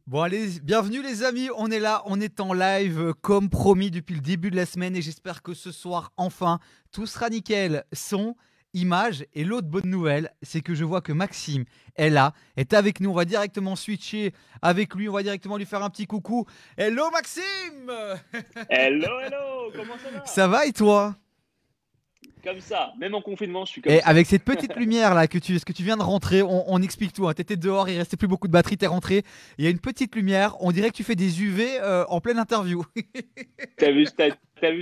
Bon allez, bienvenue les amis, on est là, on est en live comme promis depuis le début de la semaine et j'espère que ce soir enfin tout sera nickel, son, image et l'autre bonne nouvelle c'est que je vois que Maxime est là, est avec nous, on va directement switcher avec lui, on va directement lui faire un petit coucou. Hello Maxime. Hello, hello, comment ça va? Ça va et toi? Comme ça, même en confinement, je suis comme Et ça. avec cette petite lumière là que tu viens de rentrer, on explique tout. Hein. T'étais dehors, il restait plus beaucoup de batterie, t'es rentré. Il y a une petite lumière, on dirait que tu fais des UV en pleine interview. T'as vu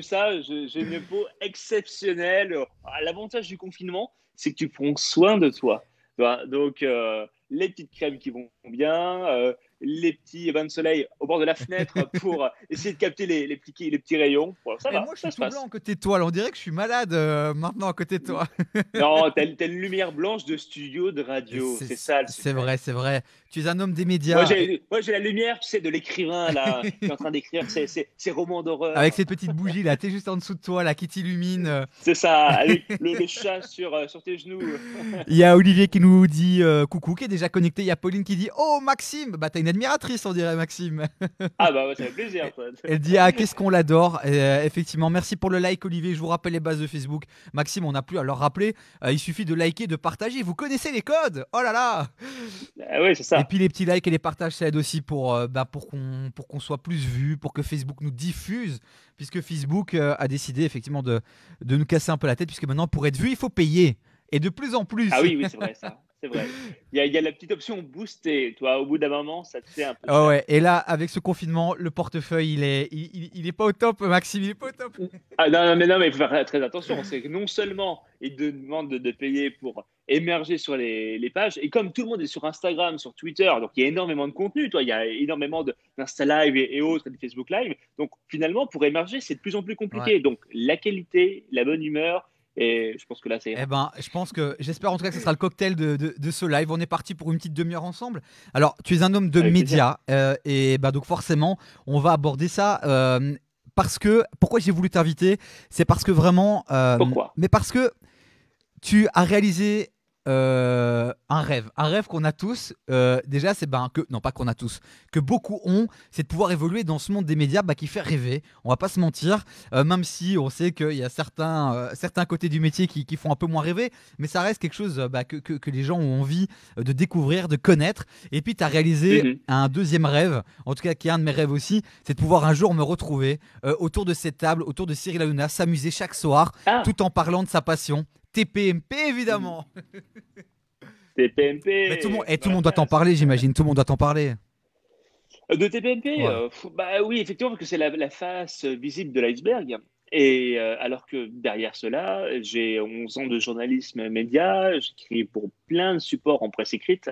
ça? J'ai une peau exceptionnelle. L'avantage du confinement, c'est que tu prends soin de toi. Tu vois. Donc, les petites crèmes qui vont bien, les petits bains de soleil au bord de la fenêtre pour essayer de capter les petits rayons. Bon, ça Et va, moi, je suis ça se tout blanc passe. à côté de toi. Là, on dirait que je suis malade maintenant à côté de toi. Non, t'as une lumière blanche de studio de radio. C'est ça le C'est secret. vrai, c'est vrai. Tu es un homme des Moi, médias. Et j'ai la lumière, tu sais, de l'écrivain, là, qui est en train d'écrire ses romans avec d'horreur. cette petite bougie là, t'es juste en dessous de toi là qui t'illumine. C'est ça, avec le chat sur tes genoux. Il y a Olivier qui nous dit coucou, qui est déjà connecté. Il y a Pauline qui dit oh Maxime. Bah, t'as une admiratrice, on dirait Maxime. Ah bah, ouais, ça fait plaisir, toi. Elle dit ah qu'est-ce qu'on l'adore. Effectivement, merci pour le like Olivier. Je vous rappelle les bases de Facebook. Maxime, on n'a plus à leur rappeler. Il suffit de liker, de partager. Vous connaissez les codes. Oh là là. Ah ouais, c'est Et ça. puis les petits likes et les partages, ça aide aussi pour qu'on soit plus vu, pour que Facebook nous diffuse, puisque Facebook a décidé effectivement de nous casser un peu la tête, puisque maintenant pour être vu, il faut payer. Et de plus en Ah plus. oui, oui, c'est vrai, ça. C'est vrai. Il y a la petite option booster, toi. Au bout d'un moment, ça te fait un peu Ah cher. ouais. Et là, avec ce confinement, le portefeuille, il est pas au top, Maxime, il est pas au top. Ah non, mais il faut faire très attention. C'est que non seulement ils te demandent de payer pour émerger sur les pages, et comme tout le monde est sur Instagram, sur Twitter, donc il y a énormément de contenu, toi, il y a énormément d'Insta Live et autres, et de Facebook Live. Donc finalement, pour émerger, c'est de plus en plus Ouais. compliqué. Donc la qualité, la bonne humeur, et je pense que là, ça Eh ira. ben, j'espère en tout cas que ce sera le cocktail de ce live. On est parti pour une petite demi-heure ensemble. Alors, tu es un homme de Avec plaisir. médias et bah donc forcément, on va aborder ça parce que pourquoi j'ai voulu t'inviter, c'est parce que vraiment, Pourquoi? mais parce que tu as réalisé un rêve qu'on a tous. Déjà, c'est ben que non pas qu'on a tous, que beaucoup ont, c'est de pouvoir évoluer dans ce monde des médias qui fait rêver. On va pas se mentir, même si on sait qu'il y a certains côtés du métier qui font un peu moins rêver, mais ça reste quelque chose que les gens ont envie de découvrir, de connaître. Et puis, tu as réalisé Mhm. un deuxième rêve, en tout cas qui est un de mes rêves aussi, c'est de pouvoir un jour me retrouver autour de cette table, autour de Cyril Hanouna, s'amuser chaque soir, Ah, tout en parlant de sa passion. TPMP mhm. évidemment. Mais TPMP, tout dans le la monde doit t'en place. parler, j'imagine. Tout le monde doit t'en parler. De TPMP, Ouais. bah oui, effectivement, parce que c'est la face visible de l'iceberg. Et alors que derrière cela, j'ai 11 ans de journalisme média, j'écris pour plein de supports en presse écrite,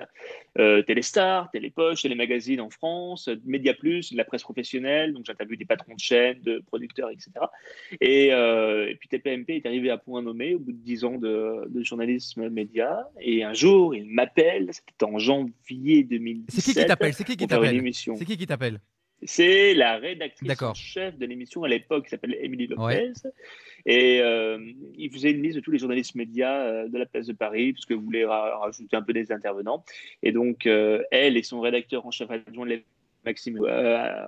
Téléstar, Télépoche, Télémagazine en France, Média Plus, de la presse professionnelle, donc j'interviewe des patrons de chaînes, de producteurs, etc. Et puis TPMP est arrivé à point nommé au bout de 10 ans de journalisme média. Et un jour, il m'appelle, c'était en janvier C'est qui 2017, t'appelle? C'est qui pour faire une t'appelle? émission. C'est qui t'appelle? C'est la rédactrice en D'accord. chef de l'émission à l'époque, qui s'appelle Émilie Ouais. Lopez. Et il faisait une liste de tous les journalistes médias de la place de Paris, parce que vous voulez rajouter un peu des intervenants. Et donc, elle et son rédacteur en chef adjoint, Maxime,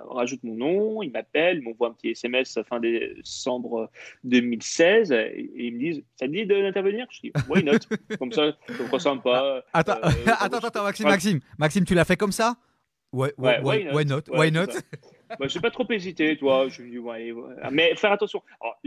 rajoutent mon nom, ils m'appellent, ils m'envoient un petit SMS fin décembre 2016, et ils me disent, ça te dit d'intervenir? Je dis, why not? Comme ça, je me ressens Ah, pas. attends, attends, Maxime, tu l'as fait comme ça? Ouais, Ouais, why not? why not? Ouais, Why c'est not? ça. Bah, j'ai pas trop hésité, toi. Je me dis, ouais, ouais. Mais faire attention. Alors,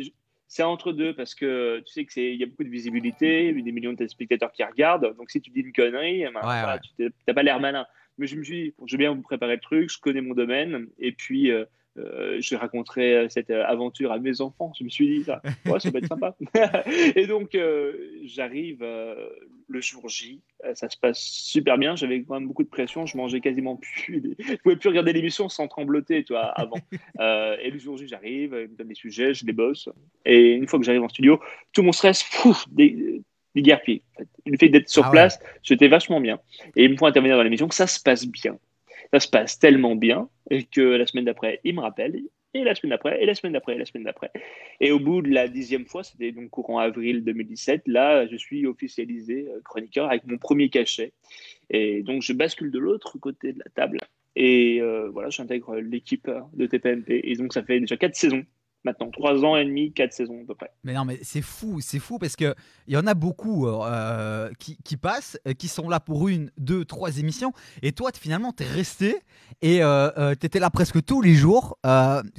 c'est entre deux parce que tu sais que il y a beaucoup de visibilité, des millions de téléspectateurs qui regardent. Donc, si tu dis une connerie, eh ben, Ouais, voilà, ouais. t'as pas l'air malin. Mais je me suis dit, bon, je vais bien vous préparer le truc, je connais mon domaine, et puis je raconterai cette aventure à mes enfants. Je me suis dit, ça va être sympa. Et donc, j'arrive le jour J, ça se passe super bien. J'avais quand même beaucoup de pression, je mangeais quasiment plus, je pouvais plus regarder l'émission sans trembloter, tu vois, avant. Et le jour J, j'arrive, il me donne des sujets, je les bosse. Et une fois que j'arrive en studio, tout mon stress, déguerpille. En fait. Le fait d'être sur Ah ouais. place, j'étais vachement bien. Et il me faut intervenir dans l'émission, que ça se passe bien. Ça se passe tellement bien et que la semaine d'après, il me rappelle, et la semaine d'après, et la semaine d'après, et la semaine d'après. Et au bout de la 10e fois, c'était donc courant avril 2017, là, je suis officialisé chroniqueur avec mon premier cachet. Et donc, je bascule de l'autre côté de la table Et voilà, j'intègre l'équipe de TPMP. Et donc, ça fait déjà 4 saisons maintenant, 3 ans et demi, 4 saisons à peu près. Mais non, mais c'est fou parce que il y en a beaucoup qui passent, qui sont là pour une, deux, trois émissions, et toi, finalement, t'es resté et t'étais là presque tous les jours.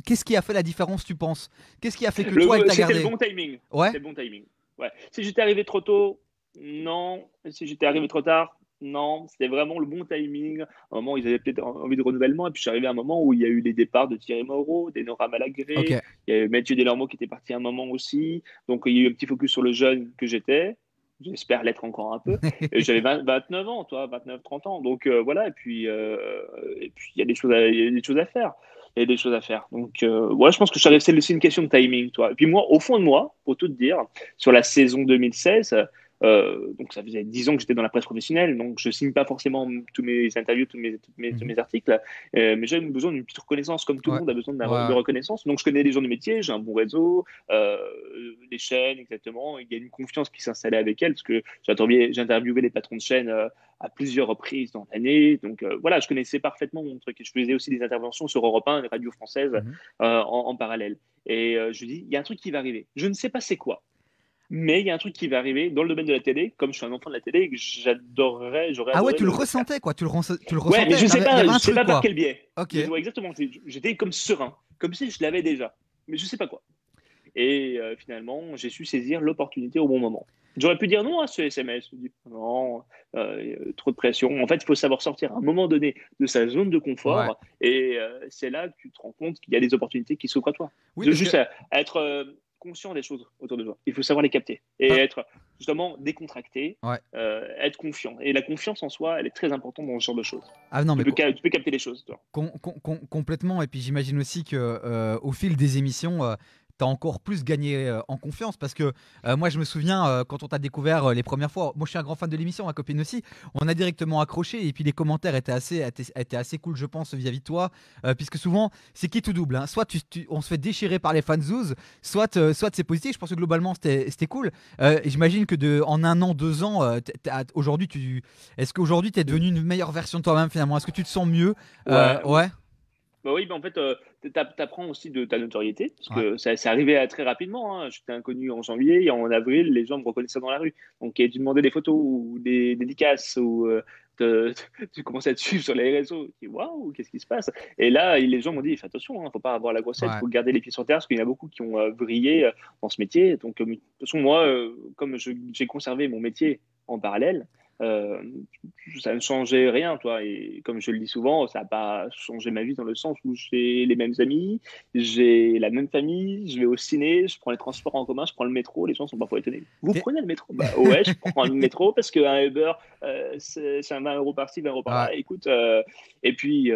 Qu'est-ce qui a fait la différence, tu penses? Qu'est-ce qui a fait que toi, elle t'a C'était le gardé? bon timing. Ouais. C'était le bon timing. Ouais. Si j'étais arrivé trop tôt, non. Si j'étais arrivé trop tard, non. C'était vraiment le bon timing. À un moment, ils avaient peut-être envie de renouvellement. Et puis, je suis arrivé à un moment où il y a eu les départs de Thierry Moreau, d'Enora Ok. Malagré. Il y a eu Mathieu Delormeau qui était parti à un moment aussi. Donc, il y a eu un petit focus sur le jeune que j'étais. J'espère l'être encore un peu. Et j'avais 29 ans, toi, 29, 30 ans. Donc, voilà. Et puis, il y a des choses il y a des choses à faire. Il y a des choses à faire. Donc, ouais, je pense que c'est aussi une question de timing, toi. Et puis moi, au fond de moi, pour tout te dire, sur la saison 2016, donc ça faisait 10 ans que j'étais dans la presse professionnelle, donc je signe pas forcément tous mes interviews, tous Mhm. mes articles, mais j'ai besoin d'une petite reconnaissance, comme tout le Ouais. monde a besoin de Ouais. reconnaissance. Donc je connais les gens du métier, j'ai un bon réseau, les chaînes, exactement. Il y a une confiance qui s'est installée avec elles, parce que j'ai interviewé les patrons de chaînes à plusieurs reprises dans l'année. Donc voilà, je connaissais parfaitement mon truc. Et je faisais aussi des interventions sur Europe 1, les radios françaises, Mhm. en parallèle. Et je dis, il y a un truc qui va arriver. Je ne sais pas c'est quoi, mais il y a un truc qui va arriver dans le domaine de la télé. Comme je suis un enfant de la télé, et que j'aurais Ah ouais, adoré tu le le faire. ressentais, quoi. Tu le Ouais, mais ressentais. Il y avait je un sais truc, pas par quoi. quel biais. Ok. Ouais, exactement. J'étais comme serein, comme si je l'avais déjà, mais je sais pas quoi. Et finalement, j'ai su saisir l'opportunité au bon moment. J'aurais pu dire non à ce SMS. Je dis non, trop de pression. En fait, il faut savoir sortir à un moment donné de sa zone de Ouais. confort. Et c'est là que tu te rends compte qu'il y a des opportunités qui s'ouvrent à toi. Oui, De parce que. juste à être conscient des choses autour de toi. Il faut savoir les capter et pas- être justement décontracté, Ouais. être confiant. Et la confiance en soi, elle est très importante dans ce genre de choses. Ah non, mais Tu peux capter les choses, toi. complètement. Et puis j'imagine aussi que au fil des émissions, t'as encore plus gagné en confiance parce que moi je me souviens quand on t'a découvert les premières fois. Moi je suis un grand fan de l'émission, ma copine aussi. On a directement accroché et puis les commentaires étaient assez cool, je pense, vis-à-vis de toi, puisque souvent c'est qui tout double, hein. Soit on se fait déchirer par les fanzouz, soit c'est positif. Je pense que globalement c'était cool. Et j'imagine que en un an, 2 ans, aujourd'hui est-ce qu'aujourd'hui t'es devenu une meilleure version de toi-même finalement? Est-ce que tu te sens mieux? Ouais, Ouais. bah oui, bah en fait, t'apprends aussi de ta notoriété, parce Ouais. que ça c'est arrivé très rapidement, hein. J'étais inconnu en janvier, et en avril, les gens me reconnaissaient dans la rue. Donc, tu demandais des photos ou des dédicaces, ou tu commençais à te suivre sur les réseaux. Tu dis, waouh, qu'est-ce qui se passe? Et là, les gens m'ont dit, fais attention, hein, faut pas avoir la grossette, Ouais. faut garder les pieds sur terre, parce qu'il y en a beaucoup qui ont vrillé dans ce métier. Donc, de toute façon, moi, comme j'ai conservé mon métier en parallèle, euh, ça ne changeait rien, toi. Et comme je le dis souvent, ça n'a pas changé ma vie dans le sens où j'ai les mêmes amis, j'ai la même famille, je vais au ciné, je prends les transports en commun, je prends le métro. Les gens sont parfois étonnés. Vous T'es- prenez le métro? Bah ouais, je prends le métro parce qu'un Uber, c'est un 20 euros par-ci, 20 euros Ouais. par-là. Écoute, et puis,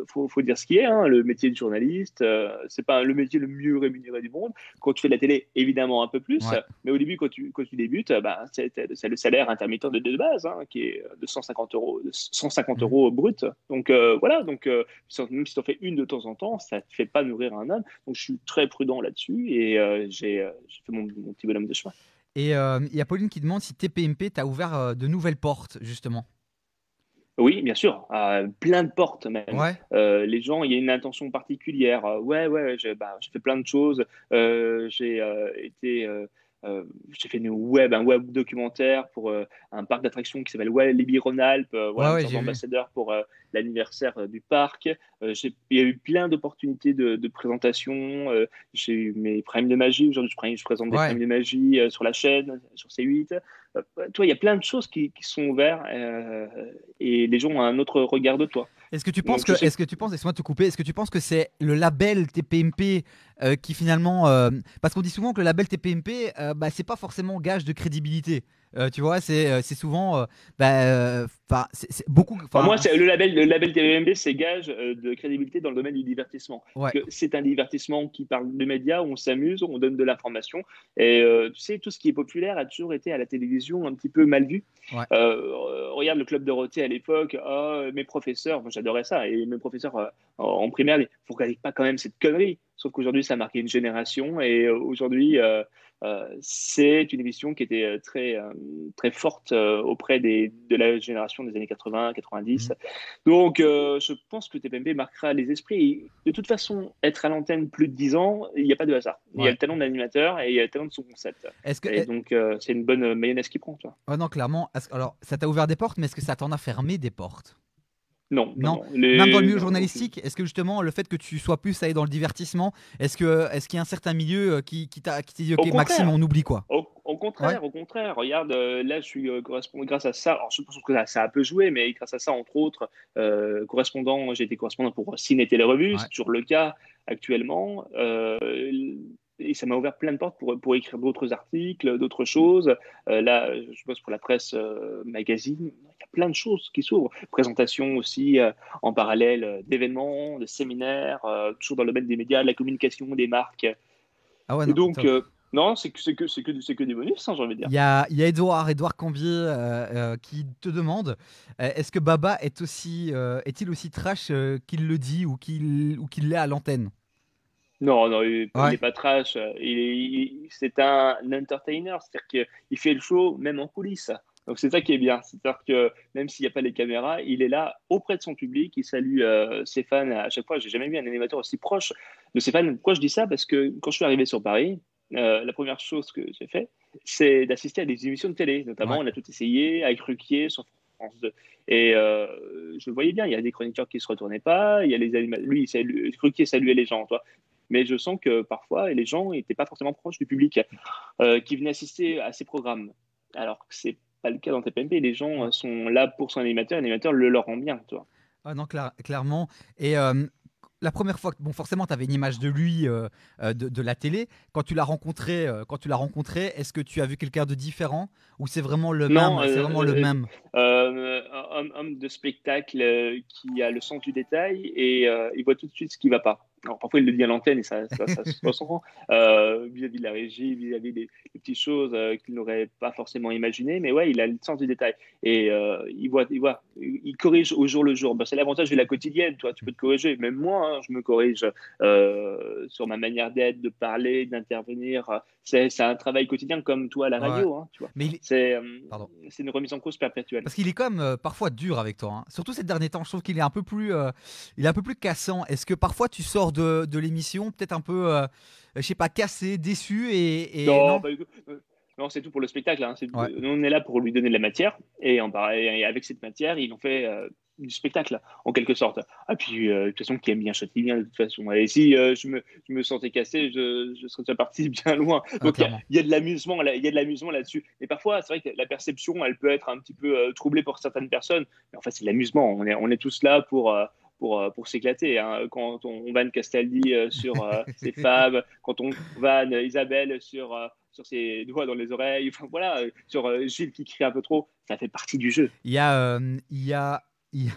faut dire ce qui est, hein, le métier de journaliste, c'est pas le métier le mieux rémunéré du monde. Quand tu fais de la télé, évidemment un peu plus, Ouais. mais au début, quand tu débutes, bah, c'est le salaire intermittent de base, hein, qui est de 150 Mhm. euros brut. Donc voilà, donc même si tu en fais une de temps en temps, ça ne te fait pas nourrir un âne. Donc je suis très prudent là-dessus et j'ai fait mon petit bonhomme de chemin. Et il y a Pauline qui demande si TPMP t'a ouvert de nouvelles portes, justement. Oui, bien sûr, plein de portes même. Ouais. Les gens, il y a une intention particulière. Ouais, ouais, j'ai fait plein de choses. J'ai été, j'ai fait un web documentaire pour un parc d'attractions qui s'appelle Walibi Rhône-Alpes. Ouais, Voilà, une ouais, sorte j'ai vu. d'ambassadeur pour l'anniversaire du parc. Il y a eu plein d'opportunités de présentation. J'ai eu mes primes de magie. Aujourd'hui, je présente des Ouais. primes de magie sur la chaîne, sur C8. Toi, il y a plein de choses qui sont ouvertes et les gens ont un autre regard de toi. Donc, je sais Est-ce que tu penses, laisse-moi te couper, est-ce que tu penses que c'est le label TPMP qui finalement, parce qu'on dit souvent que le label TPMP, bah, c'est pas forcément gage de crédibilité. Tu vois, c'est souvent, bah, 'fin, c'est beaucoup, Enfin, moi, enfin, le label TVMB, c'est gage de crédibilité dans le domaine du divertissement. ouais, Parce que c'est un divertissement qui parle de médias, où on s'amuse, on donne de l'information. Et tu sais, tout ce qui est populaire a toujours été à la télévision un petit peu mal vu. Ouais. Regarde le club Dorothée à l'époque, oh, mes professeurs, moi j'adorais ça, et mes professeurs en primaire, il faut regarder pas quand même cette connerie. Sauf qu'aujourd'hui, ça a marqué une génération, et aujourd'hui, c'est une émission qui était très forte auprès de la génération des années 80, 90. Mhm. Donc, je pense que TPMP marquera les esprits. Et de toute façon, être à l'antenne plus de 10 ans, il n'y a pas de hasard. Il y a Ouais. le talent de l'animateur et il y a le talent de son concept. Est-ce que Et donc, c'est une bonne mayonnaise qui prend, tu vois. oh non, clairement. Alors, ça t'a ouvert des portes, mais est-ce que ça t'en a fermé des portes? Non, non, Non. non. Même dans le milieu Non, aucune. journalistique, est-ce que justement le fait que tu sois plus allé dans le divertissement, est-ce qu'il y a un certain milieu qui t'a dit ok Au Maxime, contraire. on oublie quoi? Au Ouais. contraire, au contraire. Regarde, là, je suis correspondant grâce à ça. Alors, je pense que ça a peu joué, mais grâce à ça, entre autres, correspondant, j'ai été correspondant pour Ciné Télé Revue, Ouais. c'est toujours le cas actuellement. Et ça m'a ouvert plein de portes pour écrire d'autres articles, d'autres choses. Là, je bosse pour la presse magazine. Il y a plein de choses qui s'ouvrent. Présentation aussi en parallèle d'événements, de séminaires, toujours dans le domaine des médias, de la communication, des marques. Ah ouais, Et non, donc, top. non, c'est que des bonus, hein, j'ai envie de dire. Il y a Edouard Cambier qui te demande est-ce que Baba est-il aussi trash qu'il le dit ou qu'il l'est à l'antenne? Non, non, il Ouais. est pas trash. C'est un entertainer, c'est-à-dire qu'il fait le show même en coulisses. Donc c'est ça qui est bien. C'est-à-dire que même s'il n'y a pas les caméras, il est là auprès de son public, il salue ses fans à chaque fois. J'ai jamais vu un animateur aussi proche de ses fans. Pourquoi je dis ça? Parce que quand je suis arrivé sur Paris, la première chose que j'ai fait, c'est d'assister à des émissions de télé. Notamment, Ouais. on a tout essayé avec Ruquier sur France 2. Et je le voyais bien, il y a des chroniqueurs qui se retournaient pas, il y a les animateurs, lui, Ruquier saluait les gens, toi, mais je sens que parfois les gens n'étaient pas forcément proches du public qui venait assister à ces programmes. Alors que c'est pas le cas dans TPMP, les gens sont là pour son animateur, l'animateur le leur rend bien, tu vois. Ah non, clairement. Et la première fois, bon, forcément, tu avais une image de lui de la télé. Quand tu l'as rencontré, est-ce que tu as vu quelqu'un de différent ou c'est vraiment le Non, même? C'est vraiment le même. homme de spectacle qui a le sens du détail et il voit tout de suite ce qui va pas. Alors, parfois, il le dit à l'antenne et ça se ressent vis-à-vis de la régie, vis-à-vis des petites choses qu'il n'aurait pas forcément imaginées. Mais ouais, il a le sens du détail et il corrige au jour le jour. Ben, c'est l'avantage de la quotidienne, toi, tu peux te corriger. Même moi, hein, je me corrige sur ma manière d'être, de parler, d'intervenir. C'est un travail quotidien comme toi à la Ouais. radio, hein, tu vois. Mais pardon. C'est une remise en cause perpétuelle. Parce qu'il est quand même parfois dur avec toi, hein. Surtout ces derniers temps, je trouve qu'il est il est un peu plus cassant. Est-ce que parfois tu sors de l'émission peut-être un peu, je sais pas, cassé, déçu et Non, non? pas du tout. Non, c'est tout pour le spectacle, hein. Ouais. Nous, on est là pour lui donner de la matière et avec cette matière, ils ont fait du spectacle en quelque sorte. Ah puis de toute façon, qui aime bien châtie bien de toute façon. Et si je me sentais cassé, je serais déjà parti bien loin. Donc Clairement. il y a de l'amusement, il y a de l'amusement là-dessus. Et parfois, c'est vrai que la perception, elle peut être un petit peu troublée pour certaines personnes. Mais en fait, c'est de l'amusement. On est tous là pour s'éclater. Hein. Quand on vanne Castaldi sur ses femmes, quand on vanne Isabelle sur ses doigts dans les oreilles, enfin, voilà, sur Gilles qui crie un peu trop, ça fait partie du jeu. Il y a, il y a, il y a,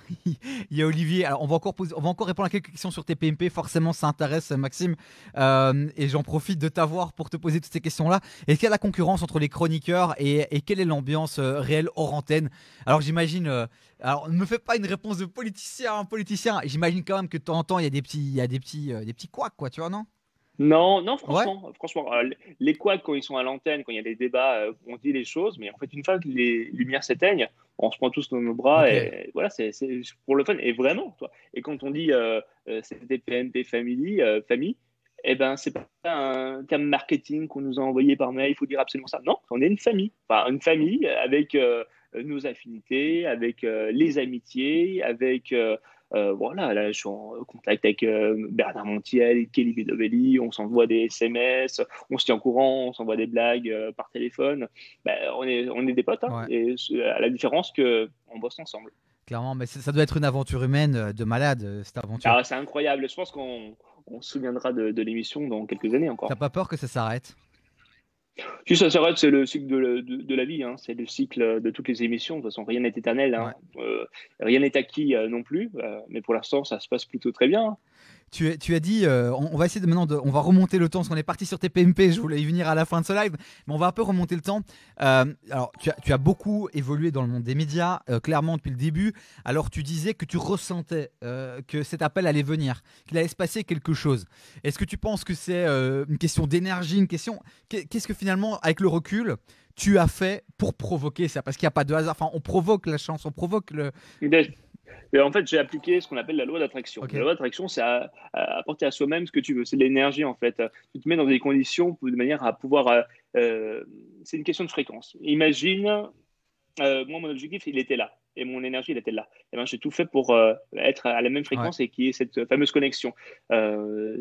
il y a Olivier. Alors, on va encore répondre à quelques questions sur tes PMP. Forcément, ça intéresse Maxime. Et j'en profite de t'avoir pour te poser toutes ces questions-là. Est-ce qu'il y a la concurrence entre les chroniqueurs et quelle est l'ambiance réelle hors antenne? Alors, j'imagine. Alors, ne me fais pas une réponse de politicien. J'imagine quand même que de temps en temps, des petits couacs, quoi, tu vois, non? Non, non, Ouais. franchement, les couacs, quand ils sont à l'antenne, quand il y a des débats, on dit les choses, mais en fait, une fois que les lumières s'éteignent, on se prend tous dans nos bras Ok. et voilà, c'est pour le fun. Et vraiment, toi. Et quand on dit c'était PNP famille, eh ben, c'est pas un terme marketing qu'on nous a envoyé par mail, il faut dire absolument ça. Non, on est une famille. Enfin, une famille avec nos affinités, avec les amitiés, avec voilà, là, je suis en contact avec Bernard Montiel, Kelly Bedovelli, on s'envoie des SMS, on se tient au courant, on s'envoie des blagues par téléphone. Ben, on est des potes, hein, Ouais. et à la différence que on bosse ensemble. Clairement, mais ça doit être une aventure humaine de malade, cette aventure. Ah, c'est incroyable, je pense qu'on se souviendra de l'émission dans quelques années T'as encore. pas peur que ça s'arrête? Si ça s'arrête, c'est le cycle de la vie, hein. C'est le cycle de toutes les émissions. De toute façon, rien n'est éternel, Ouais. hein. Rien n'est acquis non plus. Mais pour l'instant, ça se passe plutôt très bien, hein. tu as dit, on va essayer on va remonter le temps, parce qu'on est parti sur tes PMP, je voulais y venir à la fin de ce live, mais on va un peu remonter le temps. Alors, tu as beaucoup évolué dans le monde des médias, clairement depuis le début. Alors, tu disais que tu ressentais que cet appel allait venir, qu'il allait se passer quelque chose. Est-ce que tu penses que c'est une question d'énergie, une question... Qu'est-ce que finalement, avec le recul, tu as fait pour provoquer ça? Parce qu'il n'y a pas de hasard. Enfin, on provoque la chance, on provoque le... Et en fait, j'ai appliqué ce qu'on appelle la loi d'attraction. Ok. La loi d'attraction, c'est apporter à soi-même ce que tu veux. C'est de l'énergie, en fait. Tu te mets dans des conditions de manière à pouvoir. C'est une question de fréquence. Imagine, moi, mon objectif, il était là. Et mon énergie, il était là. Et ben, j'ai tout fait pour être à la même Ouais. fréquence et qu'il y ait cette fameuse connexion.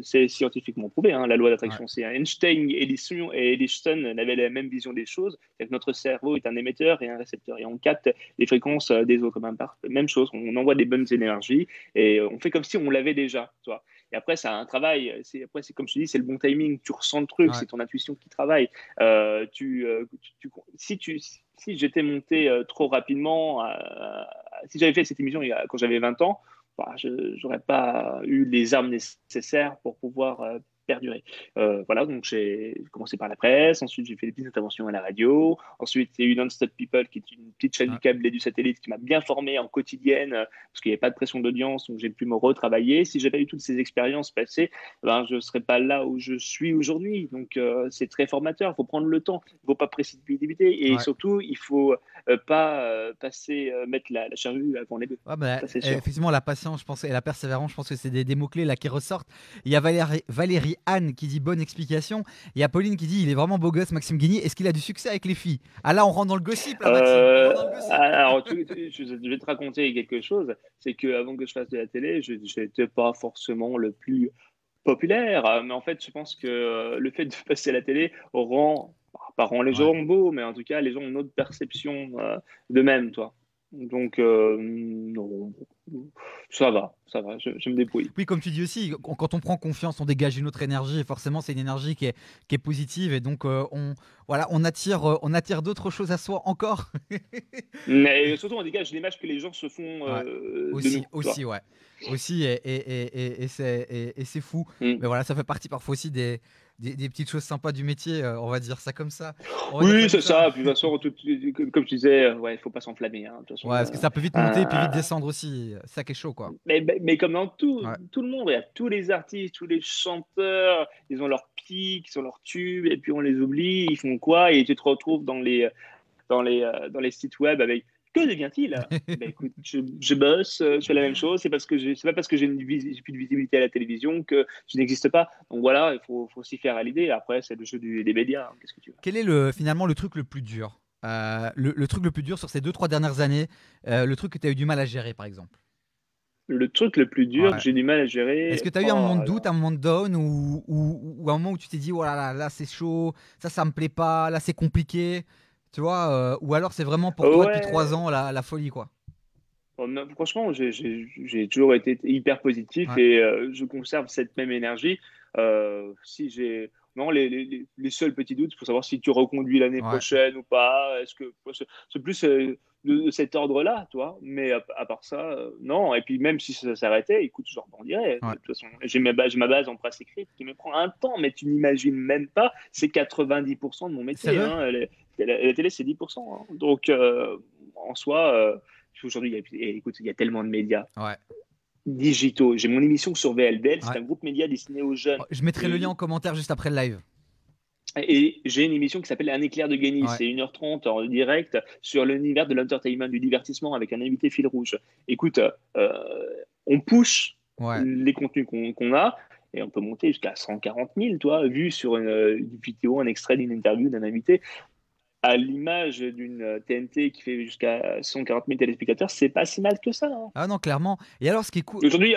C'est scientifiquement prouvé, hein, la loi Ouais. d'attraction. C'est Einstein et Edison avaient la même vision des choses. C'est que notre cerveau est un émetteur et un récepteur. Et on capte les fréquences des autres. Même chose, on envoie des bonnes énergies et on fait comme si on l'avait déjà. Tu vois. Et après, c'est un travail. Après, c'est comme je te dis, c'est le bon timing. Tu ressens le truc, Ouais. c'est ton intuition qui travaille. Si j'étais monté trop rapidement, si j'avais fait cette émission quand j'avais 20 ans, bah, je n'aurais pas eu les armes nécessaires pour pouvoir perdurer. Voilà, donc j'ai commencé par la presse, ensuite j'ai fait des petites interventions à la radio, ensuite il y a eu Non-Stop People, qui est une petite chaîne Ouais. du câble et du satellite qui m'a bien formé en quotidienne, parce qu'il n'y avait pas de pression d'audience, donc j'ai pu me retravailler. Si j'avais eu toutes ces expériences passées, ben, je ne serais pas là où je suis aujourd'hui. Donc c'est très formateur, il faut prendre le temps, il ne faut pas précipiter, et Ouais. surtout, il ne faut pas mettre la charrue avant les bœufs. Ouais, bah, Ça, c'est sûr. effectivement, la patience, je pense, et la persévérance, je pense que c'est des mots-clés là qui ressortent. Il y a Valérie Anne qui dit bonne explication. Il y a Pauline qui dit il est vraiment beau gosse, Maxime Guigny. Est-ce qu'il a du succès avec les filles? Ah là, on rentre dans le gossip, là, Maxime. On rentre dans le gossip. Alors, je vais te raconter quelque chose. C'est qu'avant que je fasse de la télé, je n'étais pas forcément le plus populaire. Mais en fait, je pense que le fait de passer à la télé rend, pas rend les Ouais. gens beaux, mais en tout cas, les gens ont une autre perception d'eux-mêmes, toi. Donc, non, ça va, je me débrouille. Oui, comme tu dis aussi, quand on prend confiance, on dégage une autre énergie. Et forcément, c'est une énergie qui est positive. Et donc, on attire d'autres choses à soi encore. Mais surtout, on dégage l'image que les gens se font Ouais. de nous, toi. Aussi, ouais. Aussi, et c'est fou. Mm. Mais voilà, ça fait partie parfois aussi des petites choses sympas du métier, on va dire ça comme ça. On va dire Oui, ça comme c'est ça. ça. Puis de toute façon, comme tu disais, ouais, il faut pas s'enflammer, hein. De toute Ouais, façon, parce que ça peut vite monter et puis vite euh, descendre aussi. Ça qui est chaud, quoi. mais comme dans Ouais. tout le monde, il y a tous les artistes, tous les chanteurs, ils ont leur pic, ils ont leur tube, et puis on les oublie, ils font quoi? Et tu te retrouves dans les sites web avec que devient-il? Ben écoute, je bosse, je fais la même chose. C'est pas parce que j'ai plus de visibilité à la télévision que je n'existe pas. Donc voilà, faut s'y faire à l'idée. Après, c'est le jeu des médias, hein. Qu'est-ce que tu veux? Quel est finalement le truc le plus dur le truc le plus dur sur ces 2-3 dernières années, le truc que tu as eu du mal à gérer, par exemple? Le truc le plus dur que Ouais. j'ai du mal à gérer. Est-ce que tu as eu un moment Oh de là doute, un moment de down ou un moment où tu t'es dit, oh là là, là c'est chaud, ça me plaît pas, là c'est compliqué, tu vois, ou alors c'est vraiment pour là. toi depuis 3 ans Ouais. la folie, quoi. Bon, non, franchement, j'ai toujours été hyper positif Ouais. et je conserve cette même énergie. Si j'ai non les seuls petits doutes pour savoir si tu reconduis l'année Ouais. prochaine ou pas. Est-ce que c'est plus de cet ordre-là, toi. Mais à part ça, non. Et puis même si ça s'arrêtait, écoute, je rebondirais. De Ouais. toute façon, j'ai ma base en presse écrite qui me prend un temps, mais tu n'imagines même pas. C'est 90% de mon métier, Sérieux? hein. La télé, c'est 10%, hein. Donc en soi. Aujourd'hui, écoute, il y a tellement de médias Ouais. digitaux. J'ai mon émission sur VLBL, c'est Ouais. un groupe média destiné aux jeunes. Je mettrai le lien Et, en commentaire juste après le live. et j'ai une émission qui s'appelle Un éclair de génie. Ouais. C'est 1h30 en direct sur l'univers de l'entertainment, du divertissement avec un invité fil rouge. Écoute, on push Ouais. les contenus qu'on a et on peut monter jusqu'à 140 000, toi, vues sur une vidéo, un extrait d'une interview d'un invité. À l'image d'une TNT qui fait jusqu'à 140 000 téléspectateurs, c'est pas si mal que ça, hein. Ah non, clairement. Et alors, ce qui est cool. Aujourd'hui,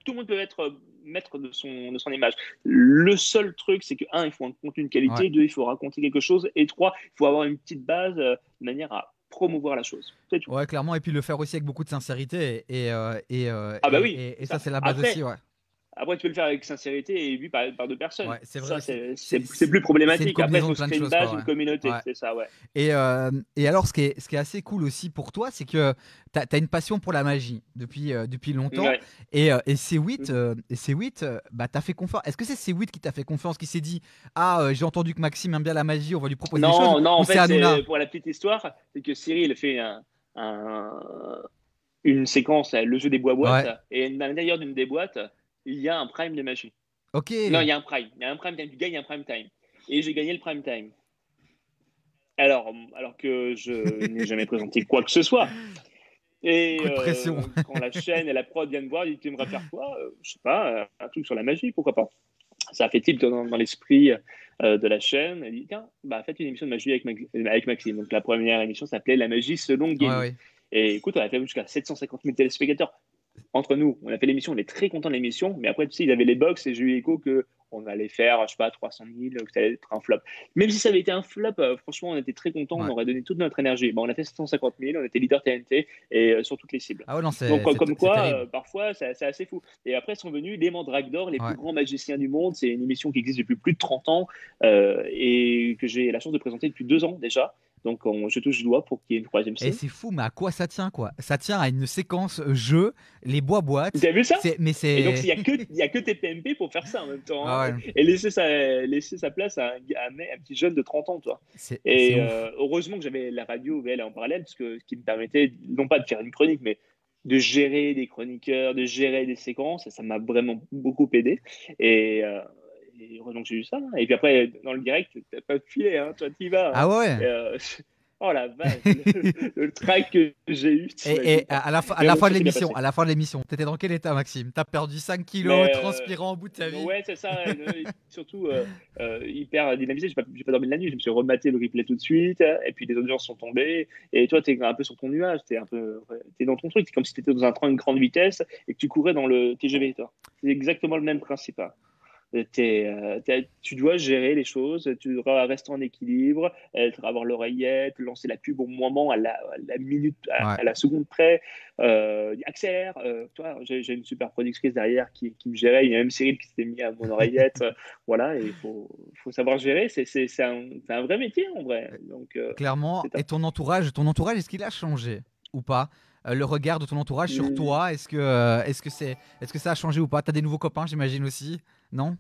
tout le monde peut être maître de son image. Le seul truc, c'est que, un, il faut un contenu de Ouais. qualité, deux, il faut raconter quelque chose, et trois, il faut avoir une petite base de manière à promouvoir la chose. C'est tout. Ouais, clairement. Et puis le faire aussi avec beaucoup de sincérité. Ah bah oui, Et c'est ça, ça. c'est la base aussi, ouais. Après, tu peux le faire avec sincérité et vu par deux personnes. Ouais, c'est Ça, vrai. c'est plus C'est une problématique. Après, il combinaison faut de se plein de créer une choses, base, quoi. une Ouais. communauté. Ouais. C'est ça, ouais. Et alors, ce qui est assez cool aussi pour toi, c'est que tu as une passion pour la magie depuis longtemps. Ouais. Et C8, Mhm. bah, t'as fait confiance. Est-ce que c'est C8 qui t'a fait confiance, qui s'est dit, ah, j'ai entendu que Maxime aime bien la magie, on va lui proposer des choses, Non, non, ou en c'est fait, Hanouna? c'est pour la petite histoire, c'est que Cyril fait un- une séquence, le jeu des bois-boîtes, Ouais. et à l'intérieur d'une des boîtes, il y a un prime de magie. Ok. Non, il y a un prime. Il y a un prime time. Tu gagnes un prime time. Et j'ai gagné le prime time. Alors que je n'ai jamais présenté quoi que ce soit. Et Coup de pression. quand la chaîne et la prod viennent voir, ils disent: tu aimerais faire quoi? Je sais pas, un truc sur la magie, pourquoi pas? Ça a fait tilt dans l'esprit de la chaîne. Elle dit: tiens, bah, faites une émission de magie avec Maxime. Donc la première émission s'appelait La magie selon Ouais, Guény. ouais. Et écoute, on a fait jusqu'à 750 000 téléspectateurs entre nous. On a fait l'émission, on est très content de l'émission, mais après, tu sais, ils avaient les box et j'ai eu écho que on allait faire, je sais pas, 300 000, que ça allait être un flop. Même si ça avait été un flop, franchement, on était très contents, on Ouais. aurait donné toute notre énergie. Bon, on a fait 750 000, on était leader TNT et sur toutes les cibles. Ah ouais, non, Donc, comme c'est quoi, terrible. parfois, c'est assez fou. Et après sont venus les Mandrakes d'Or, les plus Ouais. grands magiciens du monde. C'est une émission qui existe depuis plus de 30 ans et que j'ai la chance de présenter depuis 2 ans déjà. Donc, je touche du doigt pour qu'il y ait une troisième Et saison. c'est fou, mais à quoi ça tient, quoi? Ça tient à une séquence jeu, les bois-boîtes. T'as vu ça? Mais Et donc, c'est. il y a que TPMP pour faire ça en même temps, Ah hein, ouais, et laisser sa place à un petit jeune de 30 ans, toi. c'est Et ouf. heureusement que j'avais la radio VL en parallèle, parce que, ce qui me permettait non pas de faire une chronique, mais de gérer des chroniqueurs, de gérer des séquences, et ça m'a vraiment beaucoup aidé. Et, euh, et heureusement que j'ai eu ça. Et puis après, dans le direct, t'as pas de filet, hein, toi, t'y vas. Ah Hein. ouais. Et, oh la vache, le track que j'ai eu, Et t'imagines pas. à Mais la bon, fin de ça s'est bien l'émission, passé. à la fin de l'émission, t'étais dans quel état, Maxime? T'as perdu 5 kilos, Mais transpirant au bout de ta vie? ouais, c'est ça. Surtout hyper dynamisé. J'ai pas dormi de la nuit. Je me suis rematé le replay tout de suite. Et puis les audiences sont tombées. Et toi, t'es un peu sur ton nuage. T'es un peu, ouais, t'es dans ton truc. C'est comme si t'étais dans un train de grande vitesse et que tu courais dans le TGV, toi. C'est exactement le même principe. Hein. Tu dois gérer les choses, tu dois rester en équilibre, avoir l'oreillette, lancer la pub au moment, à la minute, Ouais, à la seconde près, accélère. Toi, j'ai une super productrice derrière qui me gérait. Il y a même Cyril qui s'était mis à mon oreillette. Voilà, et il faut savoir gérer. C'est un vrai métier en vrai. Donc, clairement. c'est Et top. ton entourage, est-ce qu'il a changé ou pas? Le regard de ton entourage sur Hmm. toi, est-ce que ça a changé ou pas? T'as des nouveaux copains, j'imagine aussi, non?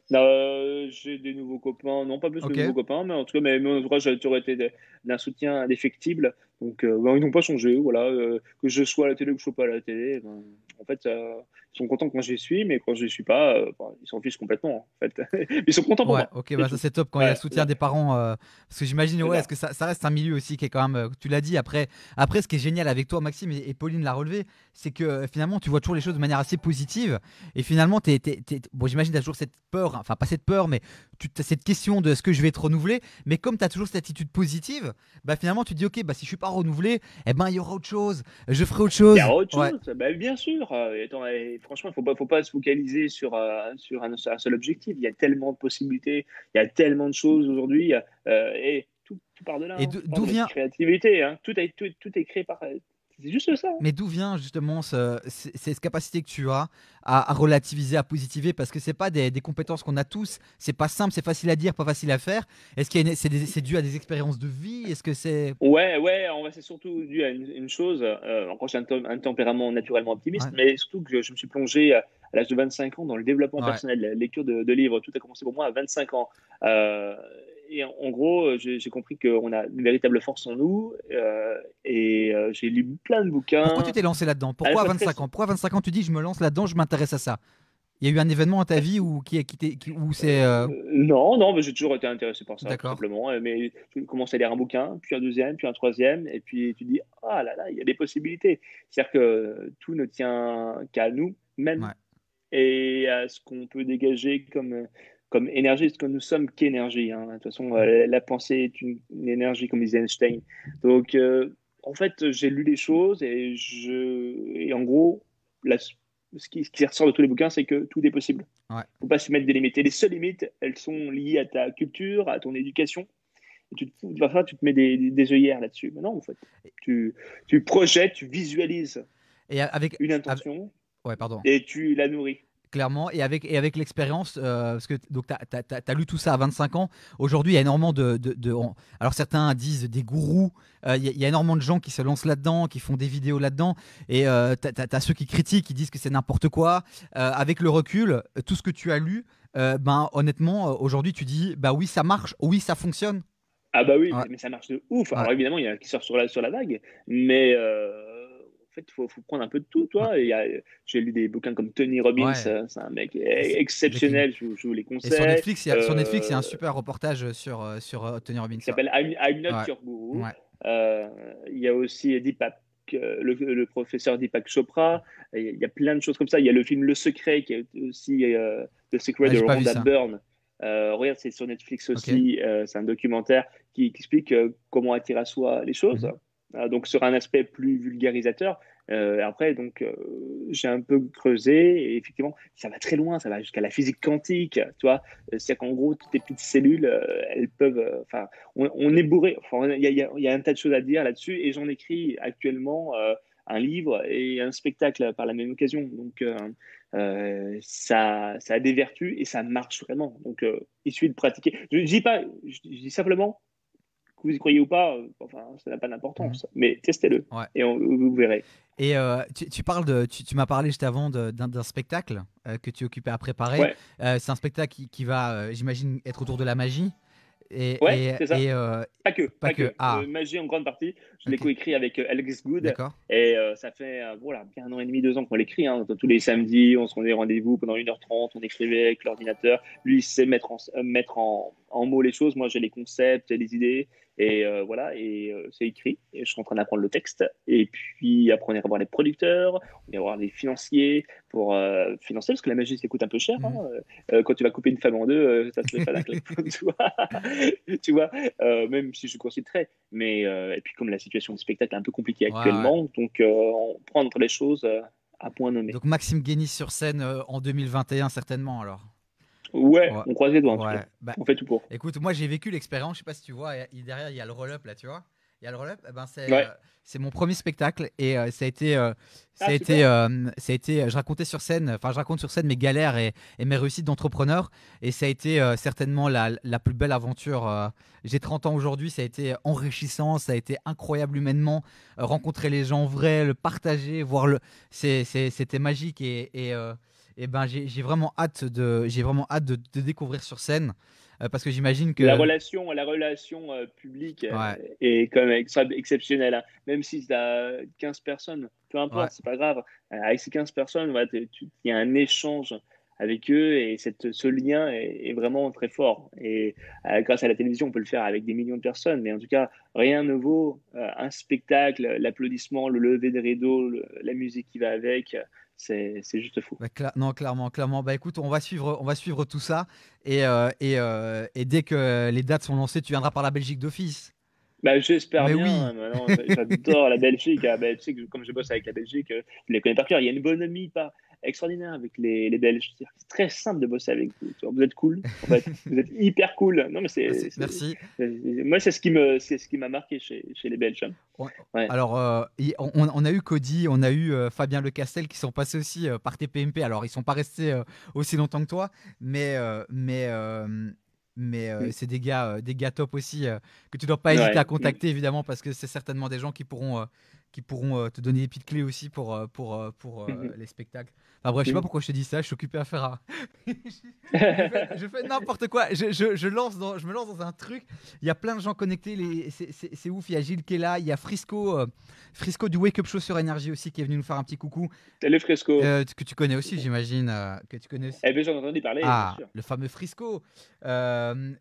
J'ai des nouveaux copains, non pas plus de Ok, nouveaux copains, mais en tout cas, mon entourage a toujours été d'un soutien indéfectible. Donc, ben, ils n'ont pas changé. Voilà, que je sois à la télé ou que je sois pas à la télé, ben, en fait, ils sont contents quand j'y suis, mais quand je suis pas, ben, ils s'en fichent complètement. En fait, mais ils sont contents pour ouais, moi, ok, c'est bah ça tout. c'est top quand il y a le Ouais, c'est soutien ça. des parents, parce que j'imagine, C'est ouais, est-ce ça. que ça reste un milieu aussi qui est quand même, tu l'as dit, après ce qui est génial avec toi, Maxime, et Pauline l'a relevé, c'est que finalement tu vois toujours les choses de manière assez positive, et finalement, bon, j'imagine, tu as toujours cette peur, hein, enfin pas cette peur, mais tu as cette question de est-ce que je vais être renouvelé, mais comme tu as toujours cette attitude positive, bah finalement tu te dis, ok, bah si je suis pas renouvelé, eh ben il y aura autre chose, je ferai autre Il y a chose, autre ouais, chose, bah, bien sûr. Attends, franchement, il faut pas se focaliser sur un seul objectif. Il y a tellement de possibilités, il y a tellement de choses aujourd'hui, et tout part de là, et hein. d'où Tout part d'où de la vient, créativité. Hein. Tout est créé par. C'est juste ça. Hein. Mais d'où vient justement cette capacité que tu as à relativiser, à positiver? Parce que c'est pas des compétences qu'on a tous. C'est pas simple, c'est facile à dire, pas facile à faire. Est-ce qu'il y a c'est dû à des expériences de vie? Est-ce que c'est. Ouais, ouais, c'est surtout dû à une chose. Encore, j'ai un tempérament naturellement optimiste, Ouais, mais surtout que je me suis plongé à l'âge de 25 ans dans le développement ouais. personnel, la lecture de livres. Tout a commencé pour moi à 25 ans. Euh, et en gros, j'ai compris qu'on a une véritable force en nous. Et j'ai lu plein de Pourquoi tu bouquins, t'es lancé là-dedans? à la Pourquoi à fois très. 25 ans? Pourquoi à 25 ans tu dis je me lance là-dedans, je m'intéresse à ça? Il y a eu un événement dans ta vie où, où c'est. Non, non, mais j'ai toujours été intéressé par ça, tout D'accord. simplement. Mais tu commences à lire un bouquin, puis un deuxième, puis un troisième, et puis tu dis, ah là là, il y a des possibilités. C'est-à-dire que tout ne tient qu'à nous mêmes Ouais. et à ce qu'on peut dégager comme énergie, parce que nous sommes qu'énergie. Hein. De toute façon, Mm. la pensée est une énergie, comme disait Einstein. Donc, en fait, j'ai lu les choses et en gros, ce qui ressort de tous les bouquins, c'est que tout est possible. Ouais. Faut pas se mettre des limites. Et les seules limites, elles sont liées à ta culture, à ton éducation. Et parfois, tu te mets des œillères là-dessus. Mais non, en fait, tu projettes, tu visualises Et avec, une intention ouais, pardon. et tu la nourris. Clairement, et avec l'expérience, parce que donc t'as lu tout ça à 25 ans. Aujourd'hui, il y a énormément alors certains disent des gourous. Il y a énormément de gens qui se lancent là-dedans, qui font des vidéos là-dedans, et t'as ceux qui critiquent, qui disent que c'est n'importe quoi. Avec le recul, tout ce que tu as lu, ben honnêtement, aujourd'hui, tu dis, bah oui, ça marche, oui, ça fonctionne. Ah bah oui, Ouais, mais ça marche de ouf. ouais, Alors évidemment, il y en a qui sortent sur la vague, mais en fait, faut prendre un peu de tout, ouais, toi. J'ai lu des bouquins comme Tony Robbins, ouais. c'est un mec Avec une- exceptionnel, je vous les Et sur conseille. Netflix, il y a un super reportage sur Tony Robbins. Qui s'appelle I'm Not Ouais, Your Guru. ouais. Il y a aussi Deepak, le professeur Deepak Chopra. Il y a plein de choses comme ça. Il y a le film Le Secret, qui est aussi The Secret Ah, de j'ai pas vu Rhonda ça. Byrne. Regarde, c'est sur Netflix Ok. aussi. C'est un documentaire qui explique comment attirer à soi les choses. Mhm. Donc sur un aspect plus vulgarisateur. Après, donc, j'ai un peu creusé et effectivement, ça va très loin, ça va jusqu'à la physique quantique, tu vois. C'est-à-dire qu'en gros, toutes les petites cellules, elles peuvent, enfin, on est bourré. Enfin, il y a un tas de choses à dire là-dessus et j'en écris actuellement un livre et un spectacle par la même occasion. Donc, ça a des vertus et ça marche vraiment. Donc, il suffit de pratiquer. Je ne dis pas, je dis simplement que vous y croyez ou pas, enfin, ça n'a pas Mhm. d'importance. Mais testez-le Ouais. et vous verrez. Et tu m'as parlé juste avant d'un spectacle que tu occupais à préparer. Ouais, C'est un spectacle qui va, j'imagine, être autour de la magie. ouais, c'est ça. Et Pas que, pas pas que. que. Ah, Magie en grande partie. Je l'ai ok, coécrit avec Alex Good d'accord. et ça fait voilà, bien 1 an et demi, 2 ans qu'on l'écrit. Hein. Tous les samedis, on se rendait rendez-vous pendant 1h30, on écrivait avec l'ordinateur. Lui, il sait mettre en mots les choses. Moi, j'ai les concepts, les idées et voilà, et c'est écrit. Et je suis en train d'apprendre le texte. Et puis après, on ira voir les producteurs, on ira voir les financiers pour financer parce que la magie, ça coûte un peu cher. Hein. Mhm. Quand tu vas couper une femme en deux, ça se fait pas d'un claquement de doigts. Tu vois, même si je considérais. Mais et puis comme la situation du spectacle est un peu compliquée Ouais, ouais. actuellement, donc on prendre les choses à point nommé. Donc Maxime Guénis sur scène en 2021 certainement alors. Ouais, Ouais, on croise les doigts en tout cas. ouais. Bah, On fait tout pour. écoute, moi j'ai vécu l'expérience. Je sais pas si tu vois, derrière il y a le roll-up là, tu vois. Il y a le roll-up. Eh ben Ouais. c'est mon premier spectacle et Ah super. je racontais sur scène, enfin je raconte sur scène mes galères et mes réussites d'entrepreneur et ça a été certainement la plus belle aventure. J'ai 30 ans aujourd'hui, ça a été enrichissant, ça a été incroyable humainement, rencontrer les gens vrais, le partager, c'était magique et ben j'ai vraiment hâte de découvrir sur scène parce que j'imagine que La relation publique ouais, est quand même exceptionnelle. Hein. Même si tu as 15 personnes, peu ouais, importe, c'est pas grave. Avec ces 15 personnes, ouais, il y a un échange avec eux et ce lien est vraiment très fort. Et grâce à la télévision, on peut le faire avec des millions de personnes. Mais en tout cas, rien ne vaut un spectacle, l'applaudissement, le lever des rideaux, la musique qui va avec. C'est juste fou. bah, non, clairement, clairement. Bah écoute, on va suivre tout ça et dès que les dates sont lancées, tu viendras par la Belgique d'office. Bah, j'espère Mais bien. oui. Hein. Maintenant, j'adore la Belgique. Ah, bah, tu sais que comme je bosse avec la Belgique, je les connais par cœur. Il y a une bonhomie pas extraordinaire avec les Belges. C'est très simple de bosser avec vous. Tu vois, vous êtes cool, en fait. Vous êtes hyper cool. Non, mais Merci. moi, c'est ce qui m'a marqué chez les Belges. Hein. On- Ouais. Alors, on a eu Cody, on a eu Fabien Lecastel qui sont passés aussi par TPMP. Alors, ils sont pas restés aussi longtemps que toi, mais, euh, mais, euh, Mm. c'est des gars top aussi que tu dois pas hésiter à Ouais. Mm. contacter évidemment parce que c'est certainement des gens qui pourront te donner des petites clés aussi pour Mhm. les spectacles. Enfin bref, je sais pas Mm. pourquoi je te dis ça, je suis occupé à faire je fais n'importe quoi. Je me lance dans un truc. Il y a plein de gens connectés. C'est ouf. Il y a Gilles qui est là. Il y a Frisco, Frisco du Wake Up Show sur Énergie aussi qui est venu nous faire un petit coucou. Le fresco. Que tu connais aussi, j'imagine. Que tu connais aussi. Eh bien, j'en ai entendu parler, bien Ah, sûr. le fameux Frisco. Il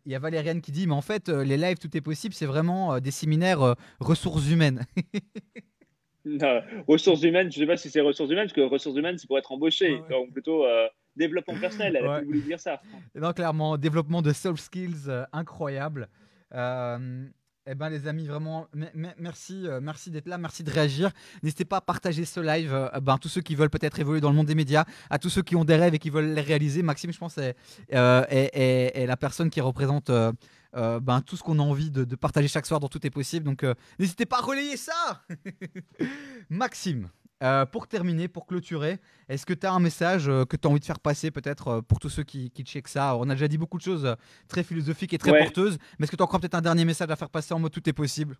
y a Valériane qui dit, mais en fait, les lives, tout est possible. C'est vraiment des séminaires ressources humaines. Non, ressources humaines, je sais pas si c'est ressources humaines, parce que ressources humaines, c'est pour être Ouais, embauché. ouais. Donc, plutôt développement personnel, elle a Ouais. plus voulu dire ça. Non, clairement, développement de soft skills incroyable. Euh, eh ben les amis, vraiment, merci, merci d'être là, merci de réagir. N'hésitez pas à partager ce live. Ben, tous ceux qui veulent peut-être évoluer dans le monde des médias, à tous ceux qui ont des rêves et qui veulent les réaliser. Maxime, je pense, est la personne qui représente ben, tout ce qu'on a envie de partager chaque soir dans Tout est possible. Donc, n'hésitez pas à relayer ça. Maxime, Pour terminer, pour clôturer, est-ce que tu as un message que tu as envie de faire passer peut-être pour tous ceux qui checkent ça? On a déjà dit beaucoup de choses très philosophiques et très Ouais, porteuses, mais est-ce que tu as encore peut-être un dernier message à faire passer en mode tout est possible?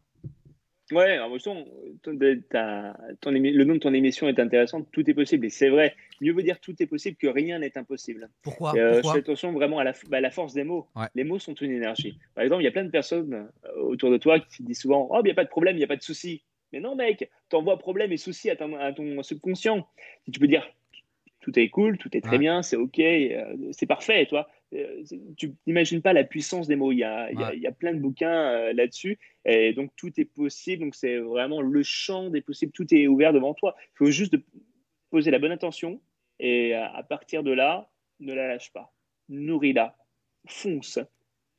ouais, alors, le nom de ton émission est intéressant, tout est possible, et c'est vrai, mieux vaut dire tout est possible que rien n'est impossible. Pourquoi? Je fais Pourquoi? attention vraiment à la force des mots. Ouais. Les mots sont une énergie. Par exemple, il y a plein de personnes autour de toi qui disent souvent: oh, il n'y a pas de problème, il n'y a pas de souci. Mais non, mec, t'envoies problème et souci à ton subconscient. Si tu peux dire tout est cool, tout est très Ouais. bien, c'est OK, c'est parfait, toi. Tu n'imagines pas la puissance des mots. Ouais. Il y a plein de bouquins là-dessus, et donc tout est possible. Donc c'est vraiment le champ des possibles, tout est ouvert devant toi. Il faut juste poser la bonne intention, et à partir de là, ne la lâche pas. Nourris-la, fonce,